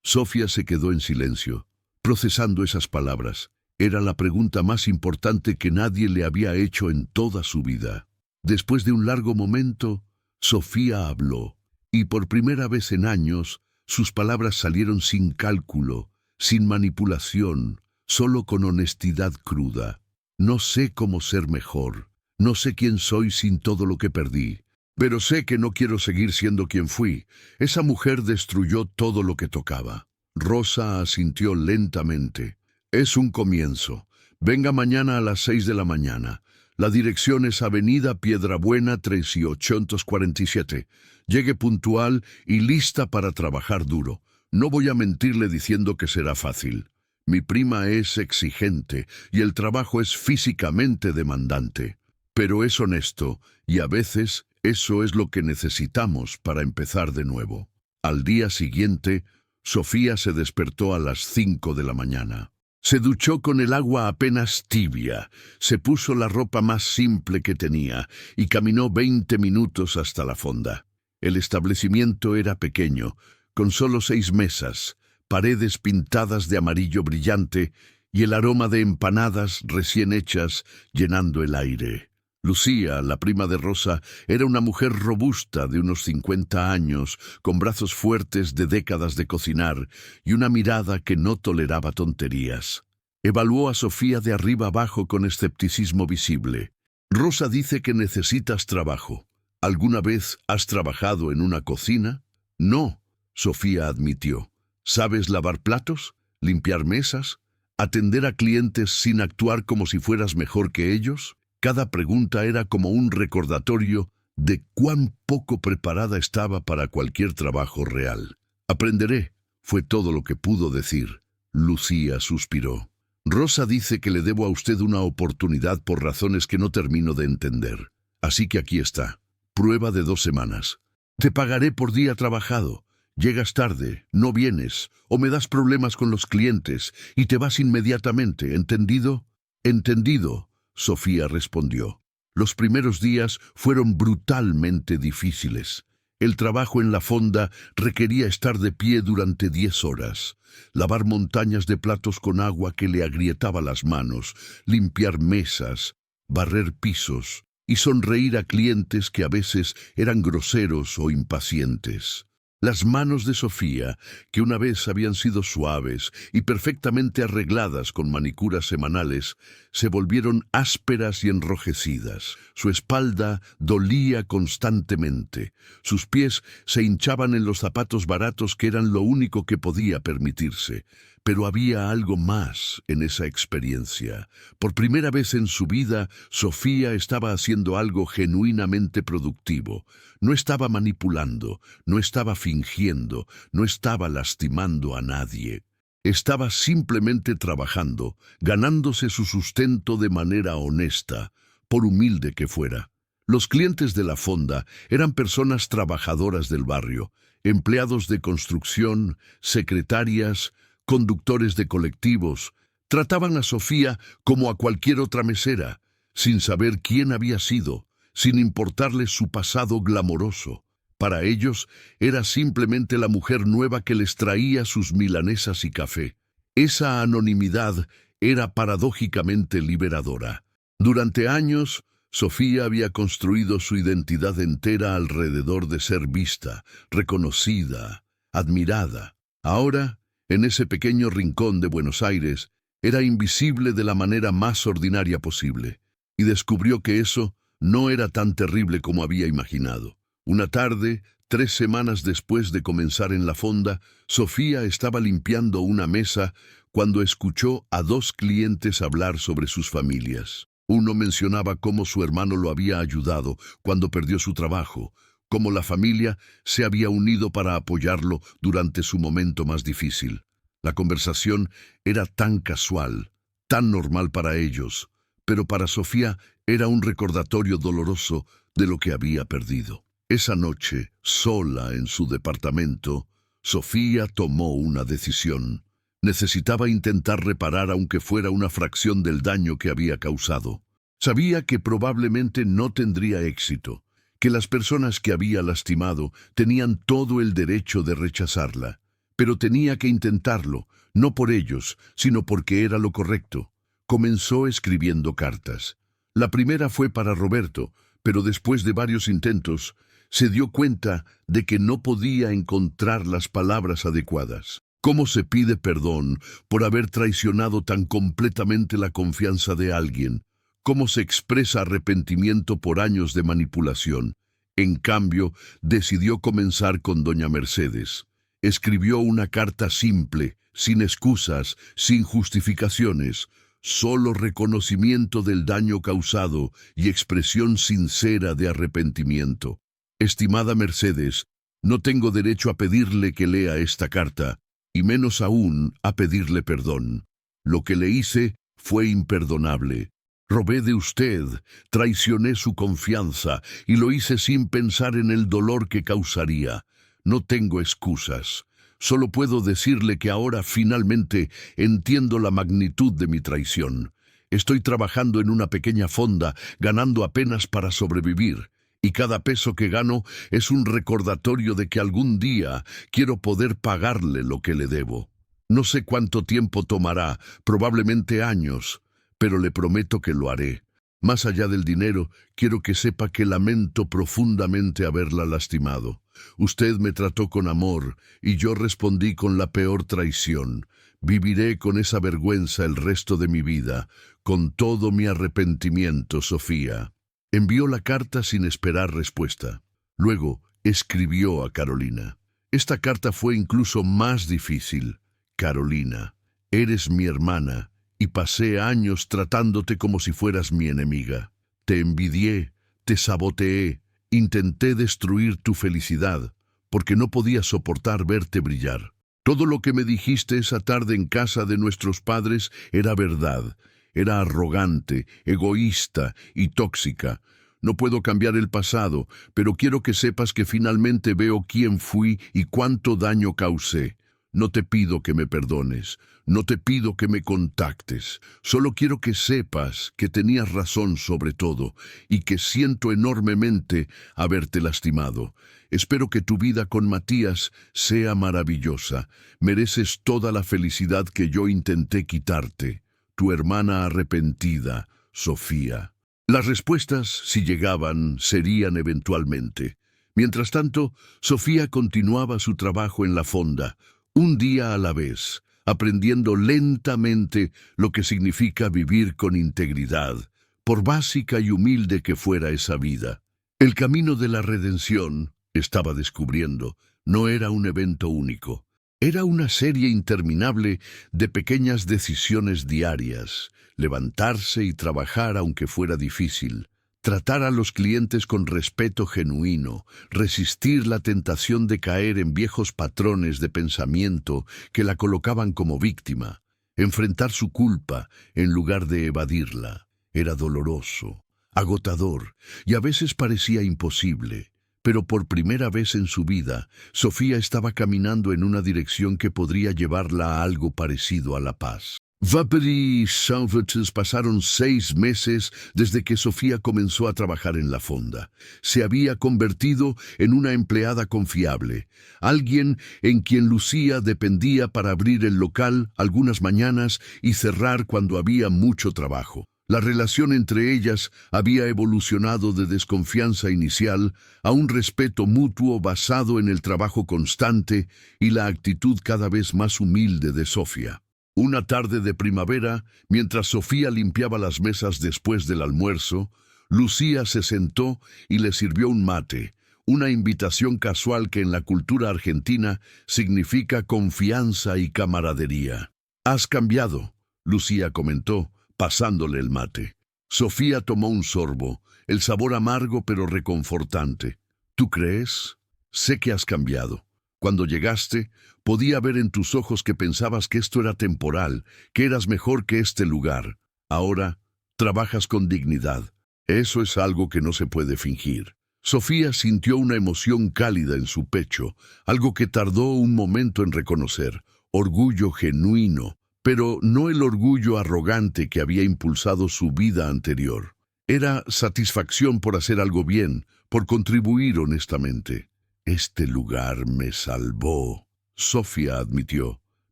Sofía se quedó en silencio, procesando esas palabras. Era la pregunta más importante que nadie le había hecho en toda su vida. Después de un largo momento, Sofía habló, y por primera vez en años, sus palabras salieron sin cálculo, sin manipulación, solo con honestidad cruda. «No sé cómo ser mejor, no sé quién soy sin todo lo que perdí, pero sé que no quiero seguir siendo quien fui. Esa mujer destruyó todo lo que tocaba». Rosa asintió lentamente. «Es un comienzo. Venga mañana a las 6 de la mañana. La dirección es Avenida Piedrabuena 3847. Llegue puntual y lista para trabajar duro. No voy a mentirle diciendo que será fácil. Mi prima es exigente y el trabajo es físicamente demandante. Pero es honesto y a veces eso es lo que necesitamos para empezar de nuevo». Al día siguiente, Sofía se despertó a las 5 de la mañana. Se duchó con el agua apenas tibia, se puso la ropa más simple que tenía y caminó 20 minutos hasta la fonda. El establecimiento era pequeño, con solo 6 mesas, paredes pintadas de amarillo brillante y el aroma de empanadas recién hechas llenando el aire. Lucía, la prima de Rosa, era una mujer robusta de unos 50 años, con brazos fuertes de décadas de cocinar y una mirada que no toleraba tonterías. Evaluó a Sofía de arriba abajo con escepticismo visible. Rosa dice que necesitas trabajo. ¿Alguna vez has trabajado en una cocina? No, Sofía admitió. ¿Sabes lavar platos? ¿Limpiar mesas? ¿Atender a clientes sin actuar como si fueras mejor que ellos? Cada pregunta era como un recordatorio de cuán poco preparada estaba para cualquier trabajo real. Aprenderé, fue todo lo que pudo decir. Lucía suspiró. Rosa dice que le debo a usted una oportunidad por razones que no termino de entender. Así que aquí está. Prueba de 2 semanas. Te pagaré por día trabajado. Llegas tarde, no vienes, o me das problemas con los clientes y te vas inmediatamente, ¿entendido? Entendido, Sofía respondió. Los primeros días fueron brutalmente difíciles. El trabajo en la fonda requería estar de pie durante 10 horas, lavar montañas de platos con agua que le agrietaba las manos, limpiar mesas, barrer pisos y sonreír a clientes que a veces eran groseros o impacientes. Las manos de Sofía, que una vez habían sido suaves y perfectamente arregladas con manicuras semanales, se volvieron ásperas y enrojecidas. Su espalda dolía constantemente. Sus pies se hinchaban en los zapatos baratos que eran lo único que podía permitirse. Pero había algo más en esa experiencia. Por primera vez en su vida, Sofía estaba haciendo algo genuinamente productivo. No estaba manipulando, no estaba fingiendo, no estaba lastimando a nadie. Estaba simplemente trabajando, ganándose su sustento de manera honesta, por humilde que fuera. Los clientes de la fonda eran personas trabajadoras del barrio, empleados de construcción, secretarias, conductores de colectivos. Trataban a Sofía como a cualquier otra mesera, sin saber quién había sido, sin importarles su pasado glamoroso. Para ellos era simplemente la mujer nueva que les traía sus milanesas y café. Esa anonimidad era paradójicamente liberadora. Durante años, Sofía había construido su identidad entera alrededor de ser vista, reconocida, admirada. Ahora, en ese pequeño rincón de Buenos Aires, era invisible de la manera más ordinaria posible, y descubrió que eso no era tan terrible como había imaginado. Una tarde, 3 semanas después de comenzar en la fonda, Sofía estaba limpiando una mesa cuando escuchó a 2 clientes hablar sobre sus familias. Uno mencionaba cómo su hermano lo había ayudado cuando perdió su trabajo, cómo la familia se había unido para apoyarlo durante su momento más difícil. La conversación era tan casual, tan normal para ellos, pero para Sofía era un recordatorio doloroso de lo que había perdido. Esa noche, sola en su departamento, Sofía tomó una decisión. Necesitaba intentar reparar aunque fuera una fracción del daño que había causado. Sabía que probablemente no tendría éxito, que las personas que había lastimado tenían todo el derecho de rechazarla, pero tenía que intentarlo, no por ellos, sino porque era lo correcto. Comenzó escribiendo cartas. La primera fue para Roberto, pero después de varios intentos, se dio cuenta de que no podía encontrar las palabras adecuadas. ¿Cómo se pide perdón por haber traicionado tan completamente la confianza de alguien? ¿Cómo se expresa arrepentimiento por años de manipulación? En cambio, decidió comenzar con doña Mercedes. Escribió una carta simple, sin excusas, sin justificaciones, solo reconocimiento del daño causado y expresión sincera de arrepentimiento. Estimada Mercedes, no tengo derecho a pedirle que lea esta carta, y menos aún a pedirle perdón. Lo que le hice fue imperdonable. Robé de usted, traicioné su confianza y lo hice sin pensar en el dolor que causaría. No tengo excusas. Solo puedo decirle que ahora finalmente entiendo la magnitud de mi traición. Estoy trabajando en una pequeña fonda, ganando apenas para sobrevivir, y cada peso que gano es un recordatorio de que algún día quiero poder pagarle lo que le debo. No sé cuánto tiempo tomará, probablemente años, pero le prometo que lo haré. Más allá del dinero, quiero que sepa que lamento profundamente haberla lastimado. Usted me trató con amor y yo respondí con la peor traición. Viviré con esa vergüenza el resto de mi vida, con todo mi arrepentimiento, Sofía. Envió la carta sin esperar respuesta. Luego escribió a Carolina. Esta carta fue incluso más difícil. Carolina, eres mi hermana y pasé años tratándote como si fueras mi enemiga. Te envidié, te saboteé, intenté destruir tu felicidad, porque no podía soportar verte brillar. Todo lo que me dijiste esa tarde en casa de nuestros padres era verdad. Era arrogante, egoísta y tóxica. No puedo cambiar el pasado, pero quiero que sepas que finalmente veo quién fui y cuánto daño causé. No te pido que me perdones, no te pido que me contactes, solo quiero que sepas que tenías razón sobre todo y que siento enormemente haberte lastimado. Espero que tu vida con Matías sea maravillosa. Mereces toda la felicidad que yo intenté quitarte. Tu hermana arrepentida, Sofía. Las respuestas, si llegaban, serían eventualmente. Mientras tanto, Sofía continuaba su trabajo en la fonda, un día a la vez, aprendiendo lentamente lo que significa vivir con integridad, por básica y humilde que fuera esa vida. El camino de la redención, estaba descubriendo, no era un evento único. Era una serie interminable de pequeñas decisiones diarias, levantarse y trabajar aunque fuera difícil, tratar a los clientes con respeto genuino, resistir la tentación de caer en viejos patrones de pensamiento que la colocaban como víctima, enfrentar su culpa en lugar de evadirla. Era doloroso, agotador y a veces parecía imposible. Pero por primera vez en su vida, Sofía estaba caminando en una dirección que podría llevarla a algo parecido a la paz. Vapori Sauvetes pasaron 6 meses desde que Sofía comenzó a trabajar en la fonda. Se había convertido en una empleada confiable, alguien en quien Lucía dependía para abrir el local algunas mañanas y cerrar cuando había mucho trabajo. La relación entre ellas había evolucionado de desconfianza inicial a un respeto mutuo basado en el trabajo constante y la actitud cada vez más humilde de Sofía. Una tarde de primavera, mientras Sofía limpiaba las mesas después del almuerzo, Lucía se sentó y le sirvió un mate, una invitación casual que en la cultura argentina significa confianza y camaradería. «Has cambiado», Lucía comentó, pasándole el mate. Sofía tomó un sorbo, el sabor amargo pero reconfortante. «¿Tú crees? Sé que has cambiado. Cuando llegaste, podía ver en tus ojos que pensabas que esto era temporal, que eras mejor que este lugar. Ahora, trabajas con dignidad. Eso es algo que no se puede fingir». Sofía sintió una emoción cálida en su pecho, algo que tardó un momento en reconocer, orgullo genuino, pero no el orgullo arrogante que había impulsado su vida anterior. Era satisfacción por hacer algo bien, por contribuir honestamente. «Este lugar me salvó», Sofía admitió,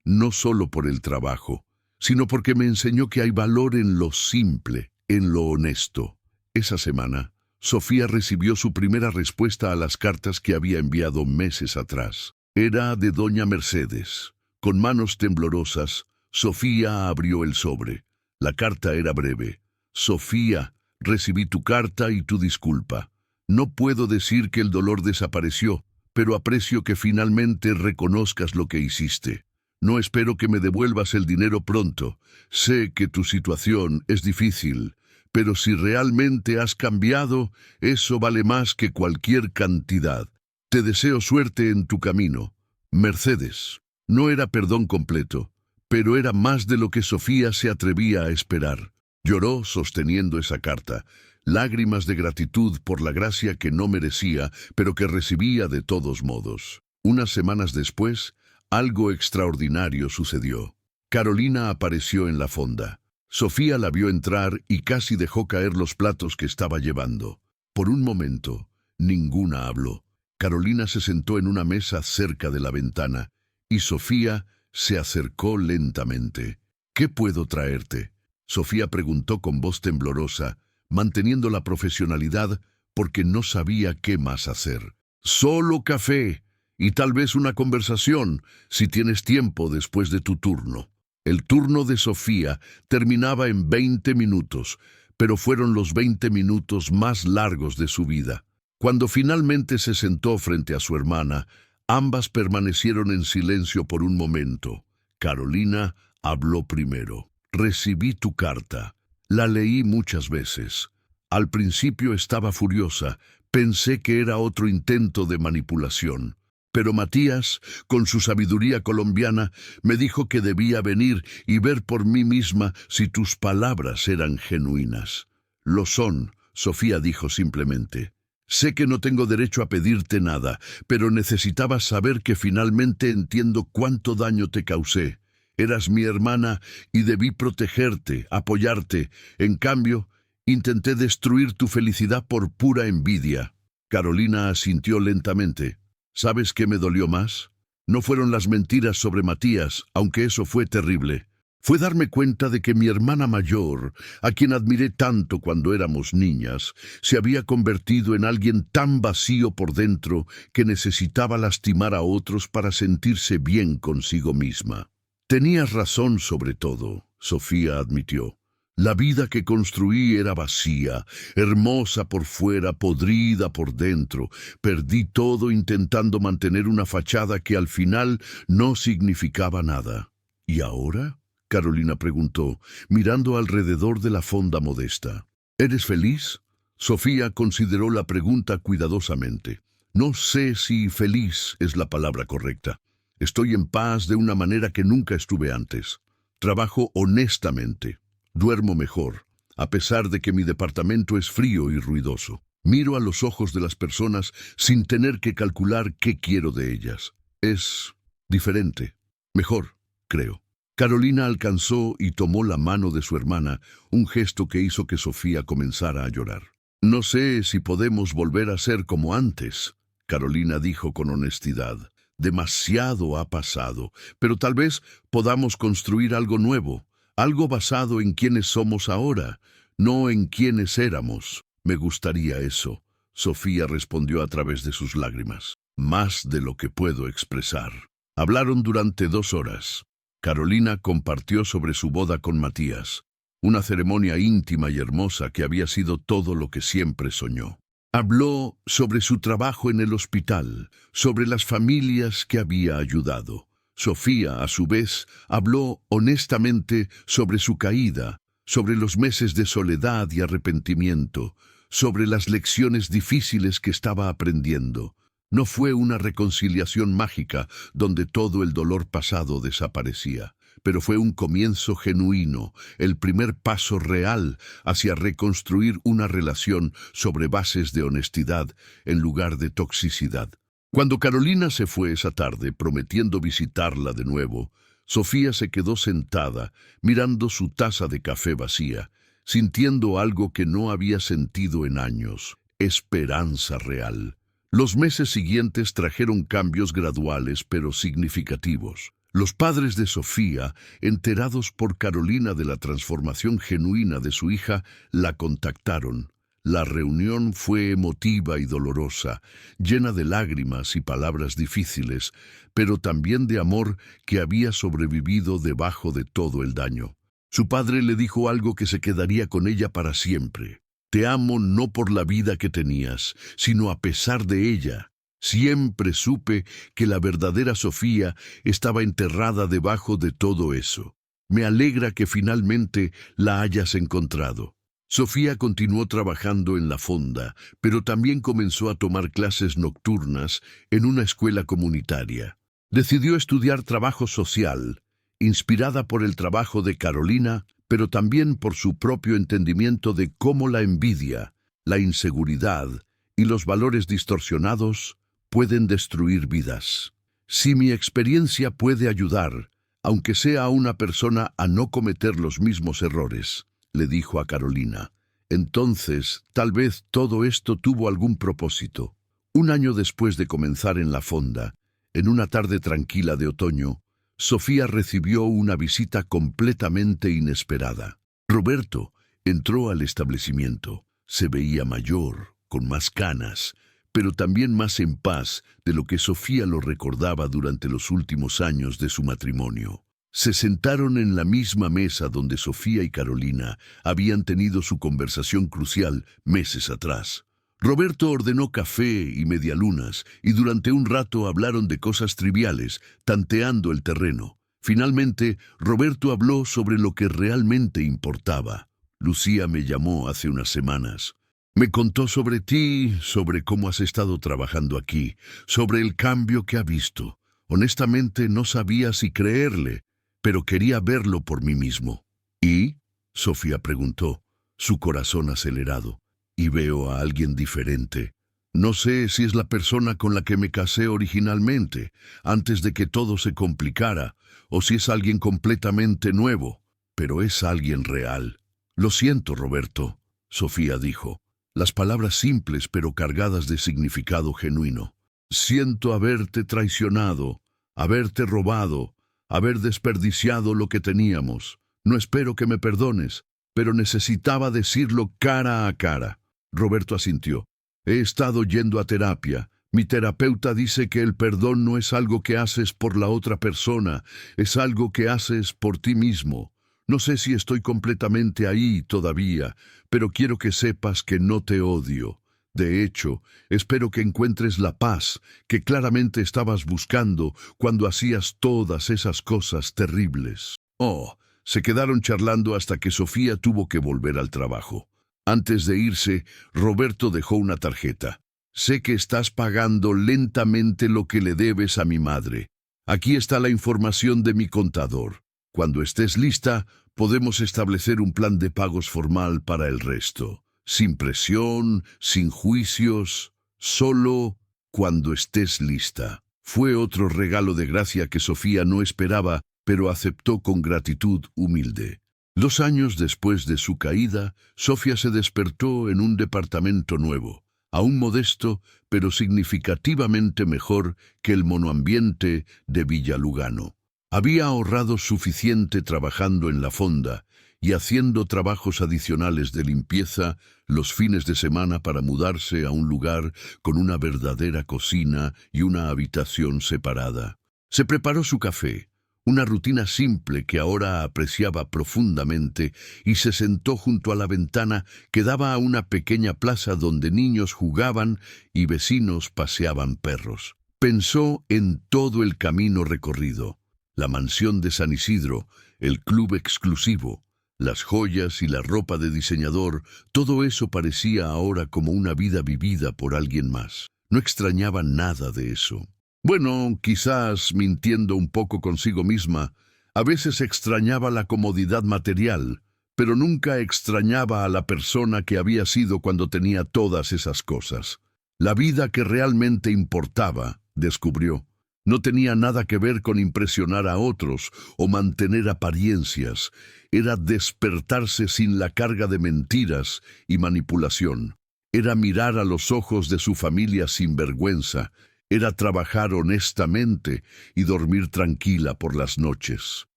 «no solo por el trabajo, sino porque me enseñó que hay valor en lo simple, en lo honesto». Esa semana, Sofía recibió su primera respuesta a las cartas que había enviado meses atrás. Era de doña Mercedes. Con manos temblorosas, Sofía abrió el sobre. La carta era breve. «Sofía, recibí tu carta y tu disculpa. No puedo decir que el dolor desapareció, pero aprecio que finalmente reconozcas lo que hiciste. No espero que me devuelvas el dinero pronto. Sé que tu situación es difícil, pero si realmente has cambiado, eso vale más que cualquier cantidad. Te deseo suerte en tu camino. Mercedes». No era perdón completo, pero era más de lo que Sofía se atrevía a esperar. Lloró sosteniendo esa carta, lágrimas de gratitud por la gracia que no merecía, pero que recibía de todos modos. Unas semanas después, algo extraordinario sucedió. Carolina apareció en la fonda. Sofía la vio entrar y casi dejó caer los platos que estaba llevando. Por un momento, ninguna habló. Carolina se sentó en una mesa cerca de la ventana, y Sofía Se acercó lentamente. «¿Qué puedo traerte?», Sofía preguntó con voz temblorosa, manteniendo la profesionalidad porque no sabía qué más hacer. «Solo café y tal vez una conversación, si tienes tiempo después de tu turno». El turno de Sofía terminaba en 20 minutos, pero fueron los 20 minutos más largos de su vida. Cuando finalmente se sentó frente a su hermana, ambas permanecieron en silencio por un momento. Carolina habló primero. «Recibí tu carta. La leí muchas veces. Al principio estaba furiosa. Pensé que era otro intento de manipulación. Pero Matías, con su sabiduría colombiana, me dijo que debía venir y ver por mí misma si tus palabras eran genuinas». «Lo son», Sofía dijo simplemente. «Sé que no tengo derecho a pedirte nada, pero necesitaba saber que finalmente entiendo cuánto daño te causé. Eras mi hermana y debí protegerte, apoyarte. En cambio, intenté destruir tu felicidad por pura envidia». Carolina asintió lentamente. «¿Sabes qué me dolió más? No fueron las mentiras sobre Matías, aunque eso fue terrible. Fue darme cuenta de que mi hermana mayor, a quien admiré tanto cuando éramos niñas, se había convertido en alguien tan vacío por dentro que necesitaba lastimar a otros para sentirse bien consigo misma». «Tenías razón sobre todo», Sofía admitió. «La vida que construí era vacía, hermosa por fuera, podrida por dentro. Perdí todo intentando mantener una fachada que al final no significaba nada». «¿Y ahora?», Carolina preguntó, mirando alrededor de la fonda modesta. «¿Eres feliz?». Sofía consideró la pregunta cuidadosamente. «No sé si feliz es la palabra correcta. Estoy en paz de una manera que nunca estuve antes. Trabajo honestamente. Duermo mejor, a pesar de que mi departamento es frío y ruidoso. Miro a los ojos de las personas sin tener que calcular qué quiero de ellas. Es diferente. Mejor, creo». Carolina alcanzó y tomó la mano de su hermana, un gesto que hizo que Sofía comenzara a llorar. «No sé si podemos volver a ser como antes», Carolina dijo con honestidad. «Demasiado ha pasado, pero tal vez podamos construir algo nuevo, algo basado en quiénes somos ahora, no en quiénes éramos». «Me gustaría eso», Sofía respondió a través de sus lágrimas. «Más de lo que puedo expresar». Hablaron durante 2 horas. Carolina compartió sobre su boda con Matías, una ceremonia íntima y hermosa que había sido todo lo que siempre soñó. Habló sobre su trabajo en el hospital, sobre las familias que había ayudado. Sofía, a su vez, habló honestamente sobre su caída, sobre los meses de soledad y arrepentimiento, sobre las lecciones difíciles que estaba aprendiendo. No fue una reconciliación mágica donde todo el dolor pasado desaparecía, pero fue un comienzo genuino, el primer paso real hacia reconstruir una relación sobre bases de honestidad en lugar de toxicidad. Cuando Carolina se fue esa tarde, prometiendo visitarla de nuevo, Sofía se quedó sentada, mirando su taza de café vacía, sintiendo algo que no había sentido en años: esperanza real. Los meses siguientes trajeron cambios graduales pero significativos. Los padres de Sofía, enterados por Carolina de la transformación genuina de su hija, la contactaron. La reunión fue emotiva y dolorosa, llena de lágrimas y palabras difíciles, pero también de amor que había sobrevivido debajo de todo el daño. Su padre le dijo algo que se quedaría con ella para siempre: «Te amo no por la vida que tenías, sino a pesar de ella. Siempre supe que la verdadera Sofía estaba enterrada debajo de todo eso. Me alegra que finalmente la hayas encontrado». Sofía continuó trabajando en la fonda, pero también comenzó a tomar clases nocturnas en una escuela comunitaria. Decidió estudiar trabajo social, inspirada por el trabajo de Carolina, pero también por su propio entendimiento de cómo la envidia, la inseguridad y los valores distorsionados pueden destruir vidas. «Si mi experiencia puede ayudar, aunque sea a una persona a no cometer los mismos errores», le dijo a Carolina, «entonces tal vez todo esto tuvo algún propósito». 1 año después de comenzar en la fonda, en una tarde tranquila de otoño, Sofía recibió una visita completamente inesperada. Roberto entró al establecimiento. Se veía mayor, con más canas, pero también más en paz de lo que Sofía lo recordaba durante los últimos años de su matrimonio. Se sentaron en la misma mesa donde Sofía y Carolina habían tenido su conversación crucial meses atrás. Roberto ordenó café y medialunas, y durante un rato hablaron de cosas triviales, tanteando el terreno. Finalmente, Roberto habló sobre lo que realmente importaba. Lucía me llamó hace unas semanas. Me contó sobre ti, sobre cómo has estado trabajando aquí, sobre el cambio que ha visto. Honestamente, no sabía si creerle, pero quería verlo por mí mismo. ¿Y? Sofía preguntó, su corazón acelerado. Y veo a alguien diferente. No sé si es la persona con la que me casé originalmente, antes de que todo se complicara, o si es alguien completamente nuevo, pero es alguien real. Lo siento, Roberto, Sofía dijo, las palabras simples pero cargadas de significado genuino. Siento haberte traicionado, haberte robado, haber desperdiciado lo que teníamos. No espero que me perdones, pero necesitaba decirlo cara a cara. Roberto asintió. He estado yendo a terapia. Mi terapeuta dice que el perdón no es algo que haces por la otra persona, es algo que haces por ti mismo. No sé si estoy completamente ahí todavía, pero quiero que sepas que no te odio. De hecho, espero que encuentres la paz que claramente estabas buscando cuando hacías todas esas cosas terribles. Oh, se quedaron charlando hasta que Sofía tuvo que volver al trabajo. Antes de irse, Roberto dejó una tarjeta. Sé que estás pagando lentamente lo que le debes a mi madre. Aquí está la información de mi contador. Cuando estés lista, podemos establecer un plan de pagos formal para el resto. Sin presión, sin juicios, solo cuando estés lista. Fue otro regalo de gracia que Sofía no esperaba, pero aceptó con gratitud humilde. 2 años después de su caída, Sofía se despertó en un departamento nuevo, aún modesto, pero significativamente mejor que el monoambiente de Villa Lugano. Había ahorrado suficiente trabajando en la fonda y haciendo trabajos adicionales de limpieza los fines de semana para mudarse a un lugar con una verdadera cocina y una habitación separada. Se preparó su café, una rutina simple que ahora apreciaba profundamente, y se sentó junto a la ventana que daba a una pequeña plaza donde niños jugaban y vecinos paseaban perros. Pensó en todo el camino recorrido, la mansión de San Isidro, el club exclusivo, las joyas y la ropa de diseñador. Todo eso parecía ahora como una vida vivida por alguien más. No extrañaba nada de eso. Bueno, quizás mintiendo un poco consigo misma, a veces extrañaba la comodidad material, pero nunca extrañaba a la persona que había sido cuando tenía todas esas cosas. La vida que realmente importaba, descubrió, no tenía nada que ver con impresionar a otros o mantener apariencias. Era despertarse sin la carga de mentiras y manipulación. Era mirar a los ojos de su familia sin vergüenza. Era trabajar honestamente y dormir tranquila por las noches.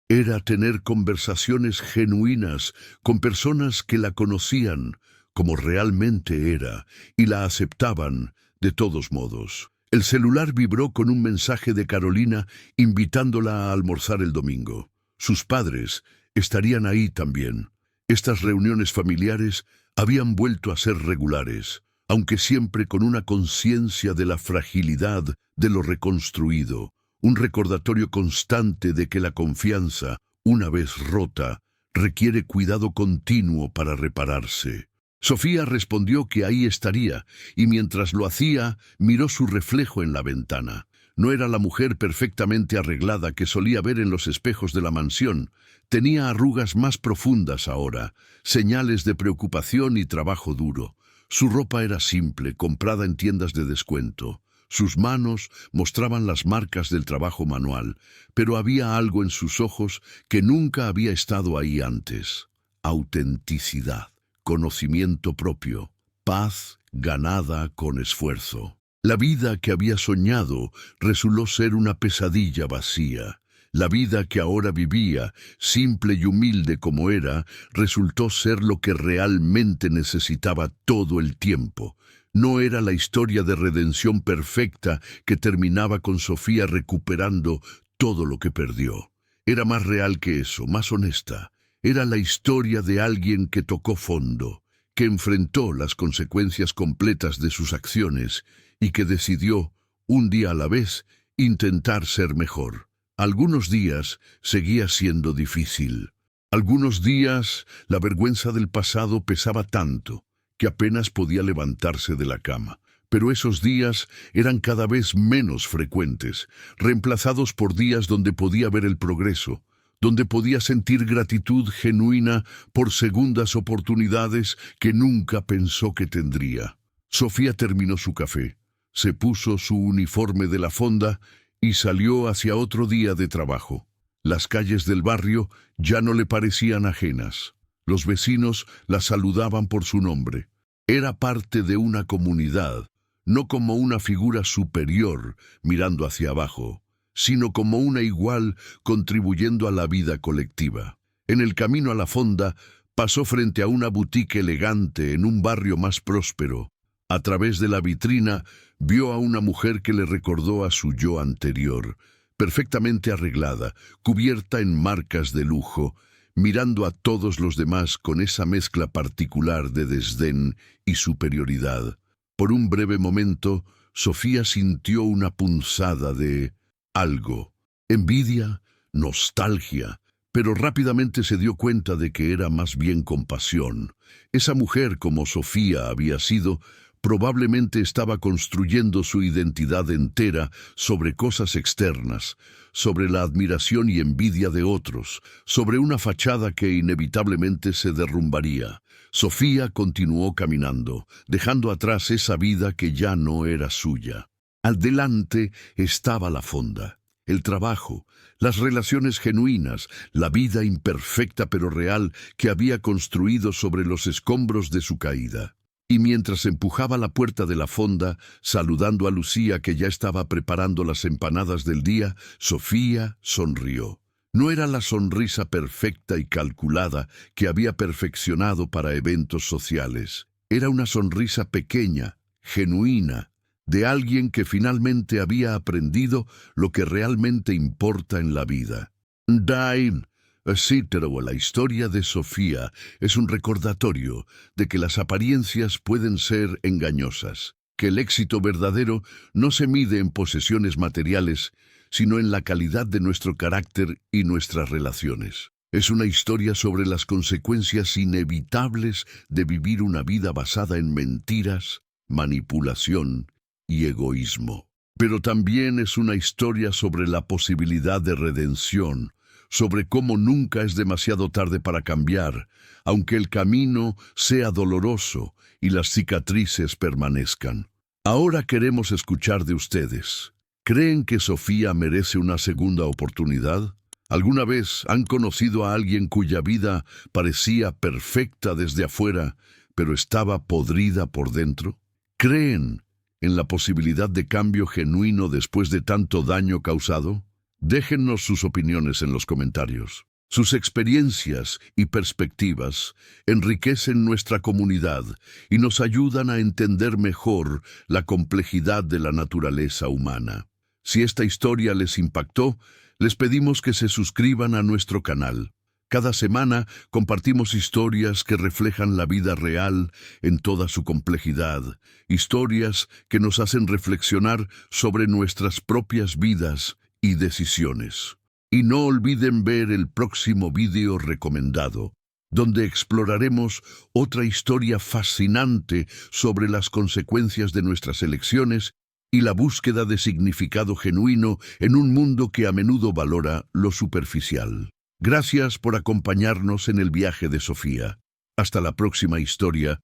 Era tener conversaciones genuinas con personas que la conocían como realmente era y la aceptaban de todos modos. El celular vibró con un mensaje de Carolina invitándola a almorzar el domingo. Sus padres estarían ahí también. Estas reuniones familiares habían vuelto a ser regulares, aunque siempre con una conciencia de la fragilidad de lo reconstruido, un recordatorio constante de que la confianza, una vez rota, requiere cuidado continuo para repararse. Sofía respondió que ahí estaría, y mientras lo hacía, miró su reflejo en la ventana. No era la mujer perfectamente arreglada que solía ver en los espejos de la mansión. Tenía arrugas más profundas ahora, señales de preocupación y trabajo duro. Su ropa era simple, comprada en tiendas de descuento. Sus manos mostraban las marcas del trabajo manual, pero había algo en sus ojos que nunca había estado ahí antes. Autenticidad, conocimiento propio, paz ganada con esfuerzo. La vida que había soñado resultó ser una pesadilla vacía. La vida que ahora vivía, simple y humilde como era, resultó ser lo que realmente necesitaba todo el tiempo. No era la historia de redención perfecta que terminaba con Sofía recuperando todo lo que perdió. Era más real que eso, más honesta. Era la historia de alguien que tocó fondo, que enfrentó las consecuencias completas de sus acciones y que decidió, un día a la vez, intentar ser mejor. Algunos días seguía siendo difícil. Algunos días la vergüenza del pasado pesaba tanto que apenas podía levantarse de la cama. Pero esos días eran cada vez menos frecuentes, reemplazados por días donde podía ver el progreso, donde podía sentir gratitud genuina por segundas oportunidades que nunca pensó que tendría. Sofía terminó su café, se puso su uniforme de la fonda y salió hacia otro día de trabajo. Las calles del barrio ya no le parecían ajenas. Los vecinos la saludaban por su nombre. Era parte de una comunidad, no como una figura superior mirando hacia abajo, sino como una igual contribuyendo a la vida colectiva. En el camino a la fonda, pasó frente a una boutique elegante en un barrio más próspero. A través de la vitrina, vio a una mujer que le recordó a su yo anterior, perfectamente arreglada, cubierta en marcas de lujo, mirando a todos los demás con esa mezcla particular de desdén y superioridad. Por un breve momento, Sofía sintió una punzada de algo, envidia, nostalgia, pero rápidamente se dio cuenta de que era más bien compasión. Esa mujer, como Sofía había sido, probablemente estaba construyendo su identidad entera sobre cosas externas, sobre la admiración y envidia de otros, sobre una fachada que inevitablemente se derrumbaría. Sofía continuó caminando, dejando atrás esa vida que ya no era suya. Al delante estaba la fonda, el trabajo, las relaciones genuinas, la vida imperfecta pero real que había construido sobre los escombros de su caída. Y mientras empujaba la puerta de la fonda, saludando a Lucía que ya estaba preparando las empanadas del día, Sofía sonrió. No era la sonrisa perfecta y calculada que había perfeccionado para eventos sociales. Era una sonrisa pequeña, genuina, de alguien que finalmente había aprendido lo que realmente importa en la vida. Pero la historia de Sofía es un recordatorio de que las apariencias pueden ser engañosas, que el éxito verdadero no se mide en posesiones materiales, sino en la calidad de nuestro carácter y nuestras relaciones. Es una historia sobre las consecuencias inevitables de vivir una vida basada en mentiras, manipulación y egoísmo. Pero también es una historia sobre la posibilidad de redención, sobre cómo nunca es demasiado tarde para cambiar, aunque el camino sea doloroso y las cicatrices permanezcan. Ahora queremos escuchar de ustedes. ¿Creen que Sofía merece una segunda oportunidad? ¿Alguna vez han conocido a alguien cuya vida parecía perfecta desde afuera, pero estaba podrida por dentro? ¿Creen en la posibilidad de cambio genuino después de tanto daño causado? Déjennos sus opiniones en los comentarios. Sus experiencias y perspectivas enriquecen nuestra comunidad y nos ayudan a entender mejor la complejidad de la naturaleza humana. Si esta historia les impactó, les pedimos que se suscriban a nuestro canal. Cada semana compartimos historias que reflejan la vida real en toda su complejidad, historias que nos hacen reflexionar sobre nuestras propias vidas y decisiones. Y no olviden ver el próximo vídeo recomendado, donde exploraremos otra historia fascinante sobre las consecuencias de nuestras elecciones y la búsqueda de significado genuino en un mundo que a menudo valora lo superficial. Gracias por acompañarnos en el viaje de Sofía. Hasta la próxima historia.